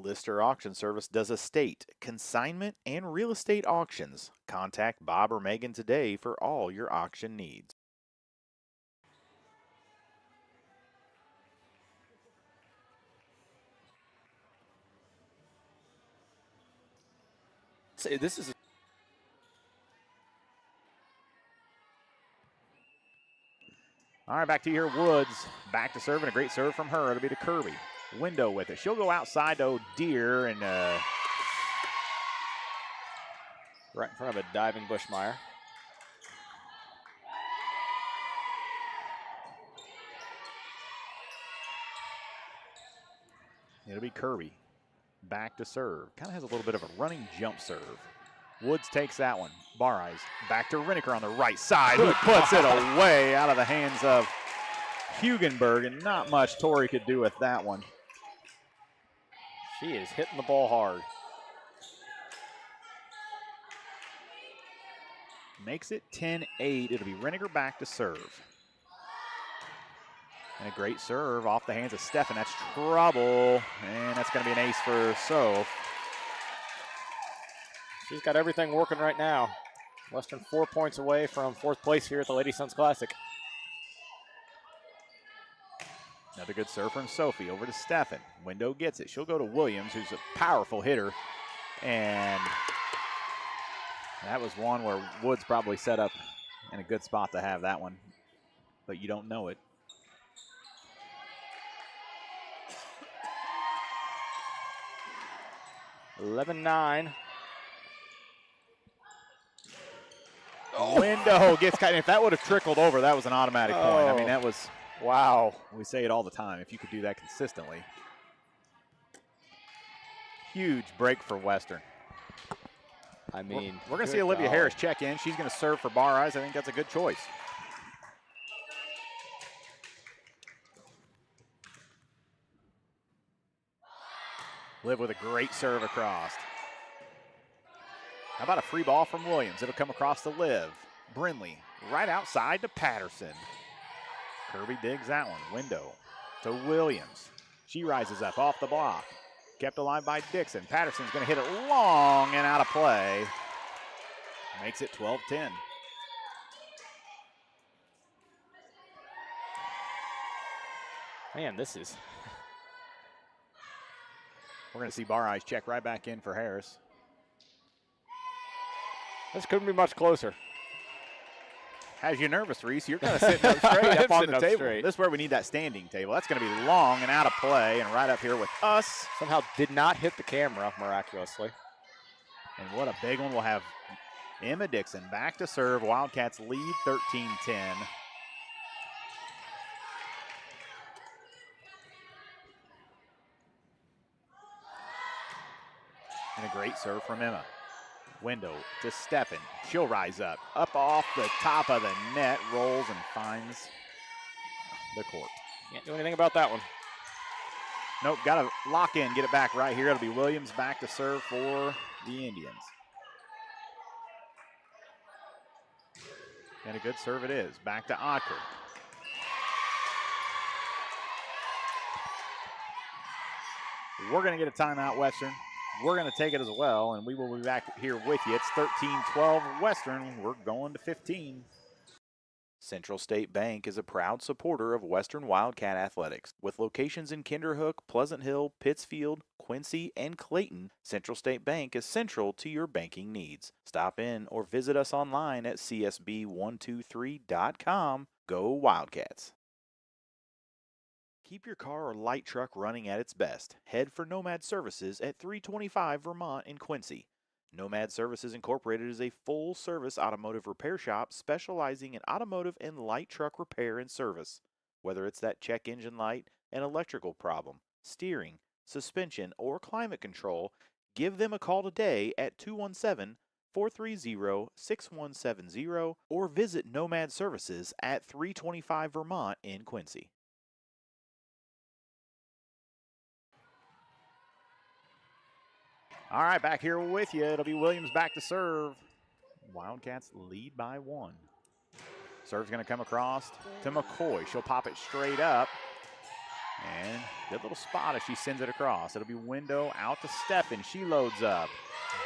Lister Auction Service does estate, consignment, and real estate auctions. Contact Bob or Megan today for all your auction needs. This is all right, back to your Woods. Back to serve, and a great serve from her. It'll be to Kirby. Window with it. She'll go outside to O'Dear and right in front of a diving Bushmeyer. It'll be Kirby. Back to serve. Kind of has a little bit of a running jump serve. Woods takes that one. Bar Eyes. Back to Reniker on the right side, who puts it away out of the hands of Hugenberg, and not much Tori could do with that one. She is hitting the ball hard. Makes it 10-8. It'll be Reniker back to serve. And a great serve off the hands of Steffen. That's trouble, and that's going to be an ace for Soph. She's got everything working right now. Western 4 points away from 4th place here at the Lady Sons Classic. Another good serve from Sophie over to Steffen. Window gets it. She'll go to Williams, who's a powerful hitter. And that was one where Woods probably set up in a good spot to have that one. But you don't know it. (11-9). Window gets cut. If that would have trickled over, that was an automatic point. I mean, that was, wow. We say it all the time. If you could do that consistently. Huge break for Western. I mean, we're going to see Olivia golly. Harris check in. She's going to serve for Bar Eyes. I think that's a good choice. Liv with a great serve across. How about a free ball from Williams? It'll come across to Liv. Brindley right outside to Patterson. Kirby digs that one. Window to Williams. She rises up off the block. Kept alive by Dixon. Patterson's going to hit it long and out of play. Makes it 12-10. Man, this is... We're going to see Bar Eyes check right back in for Harris. This couldn't be much closer. Has you nervous, Reese? You're kind of sitting up straight up on the table. Straight. This is where we need that standing table. That's going to be long and out of play and right up here with us. Somehow did not hit the camera miraculously. And what a big one. We'll have Emma Dixon back to serve. Wildcats lead 13-10. And a great serve from Emma. Window to Steffen. She'll rise up. Up off the top of the net. Rolls and finds the court. Can't do anything about that one. Nope, got to lock in, get it back right here. It'll be Williams back to serve for the Indians. And a good serve it is. Back to Ocker. We're going to get a timeout, Western. We're going to take it as well, and we will be back here with you. It's 13-12 Western. We're going to 15. Central State Bank is a proud supporter of Western Wildcat Athletics. With locations in Kinderhook, Pleasant Hill, Pittsfield, Quincy, and Clayton, Central State Bank is central to your banking needs. Stop in or visit us online at csb123.com. Go Wildcats! Keep your car or light truck running at its best. Head for Nomad Services at 325 Vermont in Quincy. Nomad Services Incorporated is a full-service automotive repair shop specializing in automotive and light truck repair and service. Whether it's that check engine light, an electrical problem, steering, suspension, or climate control, give them a call today at 217-430-6170 or visit Nomad Services at 325 Vermont in Quincy. All right, back here with you. It'll be Williams back to serve. Wildcats lead by 1. Serve's going to come across to McCoy. She'll pop it straight up. And good little spot as she sends it across. It'll be Window out to Steffen. She loads up.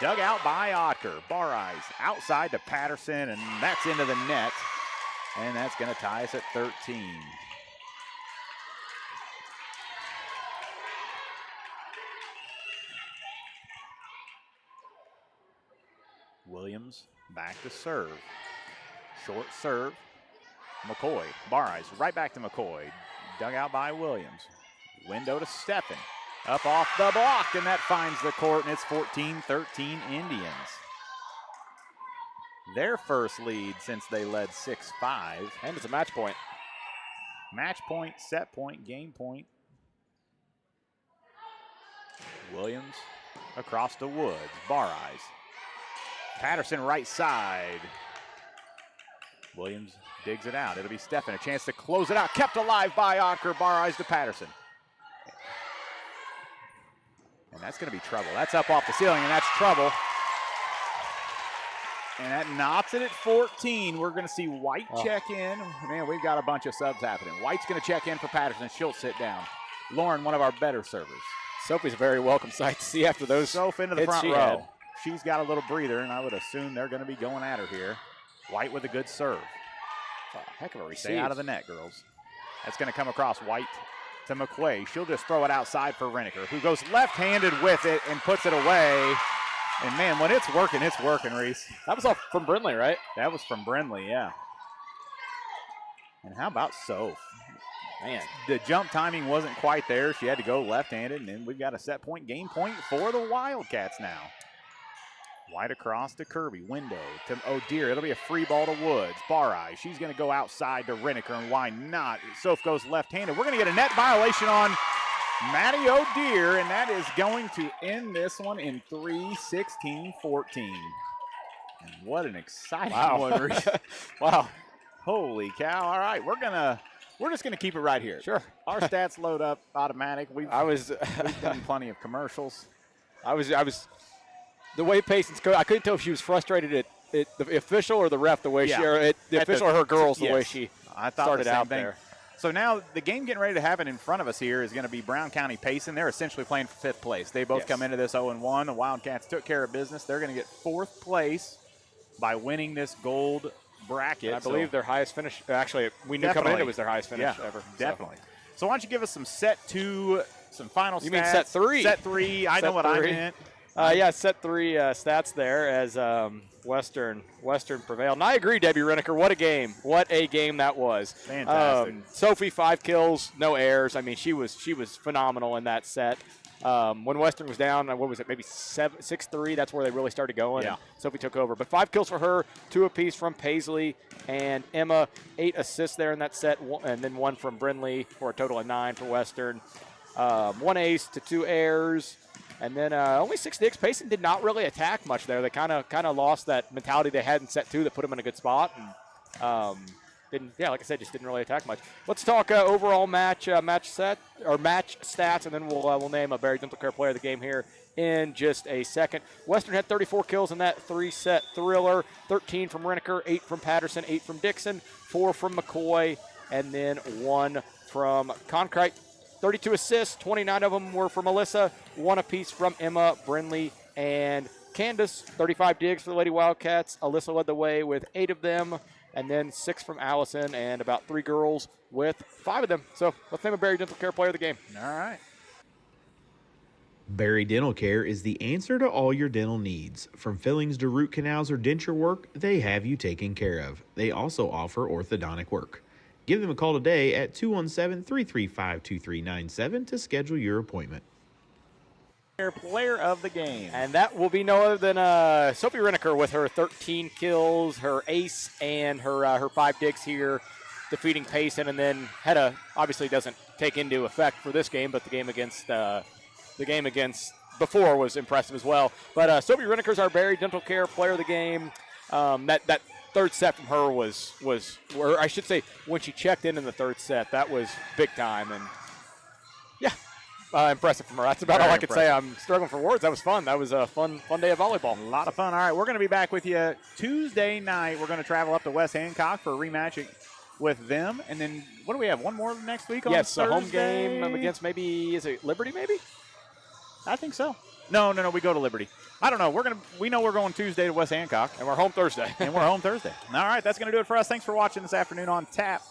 Dug out by Ocker. Bar Eyes outside to Patterson, and that's into the net. And that's going to tie us at 13. Williams back to serve. Short serve. McCoy. Bar Eyes right back to McCoy. Dug out by Williams. Window to Steffen. Up off the block, and that finds the court, and it's 14-13 Indians. Their first lead since they led 6-5. And it's a match point. Match point, set point, game point. Williams across to Woods. Bar Eyes. Patterson right side. Williams digs it out. It'll be Steffen. A chance to close it out. Kept alive by Ocker. Bar Eyes to Patterson. And that's going to be trouble. That's up off the ceiling, and that's trouble. And that knots it at 14. We're going to see White check in. Man, we've got a bunch of subs happening. White's going to check in for Patterson. She'll sit down. Lauren, one of our better servers. Sophie's a very welcome sight to see after those. Soph into the front row. She's got a little breather, and I would assume they're going to be going at her here. White with a good serve. That's a heck of a receive. Stay out of the net, girls. That's going to come across White to McQuay. She'll just throw it outside for Reneker, who goes left-handed with it and puts it away. And, man, when it's working, Reese. That was all from Brindley, right? That was from Brindley, yeah. And how about Soph? Man, the jump timing wasn't quite there. She had to go left-handed, and then we've got a set point, game point for the Wildcats now. White across to Kirby. Window to O'Dear. It'll be a free ball to Woods. Bar Eyes. She's going to go outside to Reneker, and why not? Soph goes left-handed. We're going to get a net violation on Maddie O'Dear, and that is going to end this one in 3-16-14. And what an exciting one. Wow. Holy cow. All right, we're just gonna keep it right here. Sure. Our stats load up automatic. We've done plenty of commercials. I was the way Payson's coach, I couldn't tell if she was frustrated at the official or the ref the way the official or her girls the way she started out there. So now the game getting ready to happen in front of us here is going to be Brown County Payson. They're essentially playing for 5th place. They both come into this 0-1. The Wildcats took care of business. They're going to get 4th place by winning this gold bracket. And I believe their highest finish. Actually, we knew coming in it was their highest finish ever. Definitely. So why don't you give us some set 2, some final stats. You mean set 3? Set 3. I know what I meant. Set 3 stats there as Western prevailed. And I agree, Debbie Reneker. What a game. What a game that was. Fantastic. Sophie, 5 kills, no errors. I mean, she was phenomenal in that set. When Western was down, what was it, maybe 6-3, that's where they really started going. Yeah. Sophie took over. But 5 kills for her, 2 apiece from Paisley and Emma, 8 assists there in that set, and then 1 from Brindley for a total of 9 for Western. 1 ace to 2 errors. And then only 6 digs. Payson did not really attack much there. They kind of lost that mentality they had in set 2 that put them in a good spot. And like I said, just didn't really attack much. Let's talk overall match stats, and then we'll name a Barry Dental Care player of the game here in just a second. Western had 34 kills in that 3-set thriller. 13 from Reneker, 8 from Patterson, 8 from Dixon, 4 from McCoy, and then 1 from Concrete. 32 assists, 29 of them were from Melissa, 1 apiece from Emma, Brindley, and Candace. 35 digs for the Lady Wildcats. Alyssa led the way with 8 of them, and then 6 from Allison, and about 3 girls with 5 of them. So let's name a Barry Dental Care player of the game. All right. Barry Dental Care is the answer to all your dental needs. From fillings to root canals or denture work, they have you taken care of. They also offer orthodontic work. Give them a call today at 217-335-2397 to schedule your appointment. Player of the game. And that will be no other than Sophie Reneker with her 13 kills, her ace, and her 5 digs here, defeating Payson. And then obviously doesn't take into effect for this game, but the game against before was impressive as well. But Sophie Reneker's our Barry Dental Care player of the game. That 3rd set from her was, or I should say, when she checked in the 3rd set, that was big time. And impressive from her. That's about all I could say. I'm struggling for words. That was fun. That was a fun day of volleyball. A lot of fun. All right, we're going to be back with you Tuesday night. We're going to travel up to West Hancock for a rematch with them. And then, what do we have? One more next week on Thursday? Yes, a home game against is it Liberty maybe? I think so. No, we go to Liberty. I don't know. We know we're going Tuesday to West Hancock. And we're home Thursday. All right, that's going to do it for us. Thanks for watching this afternoon on Tap.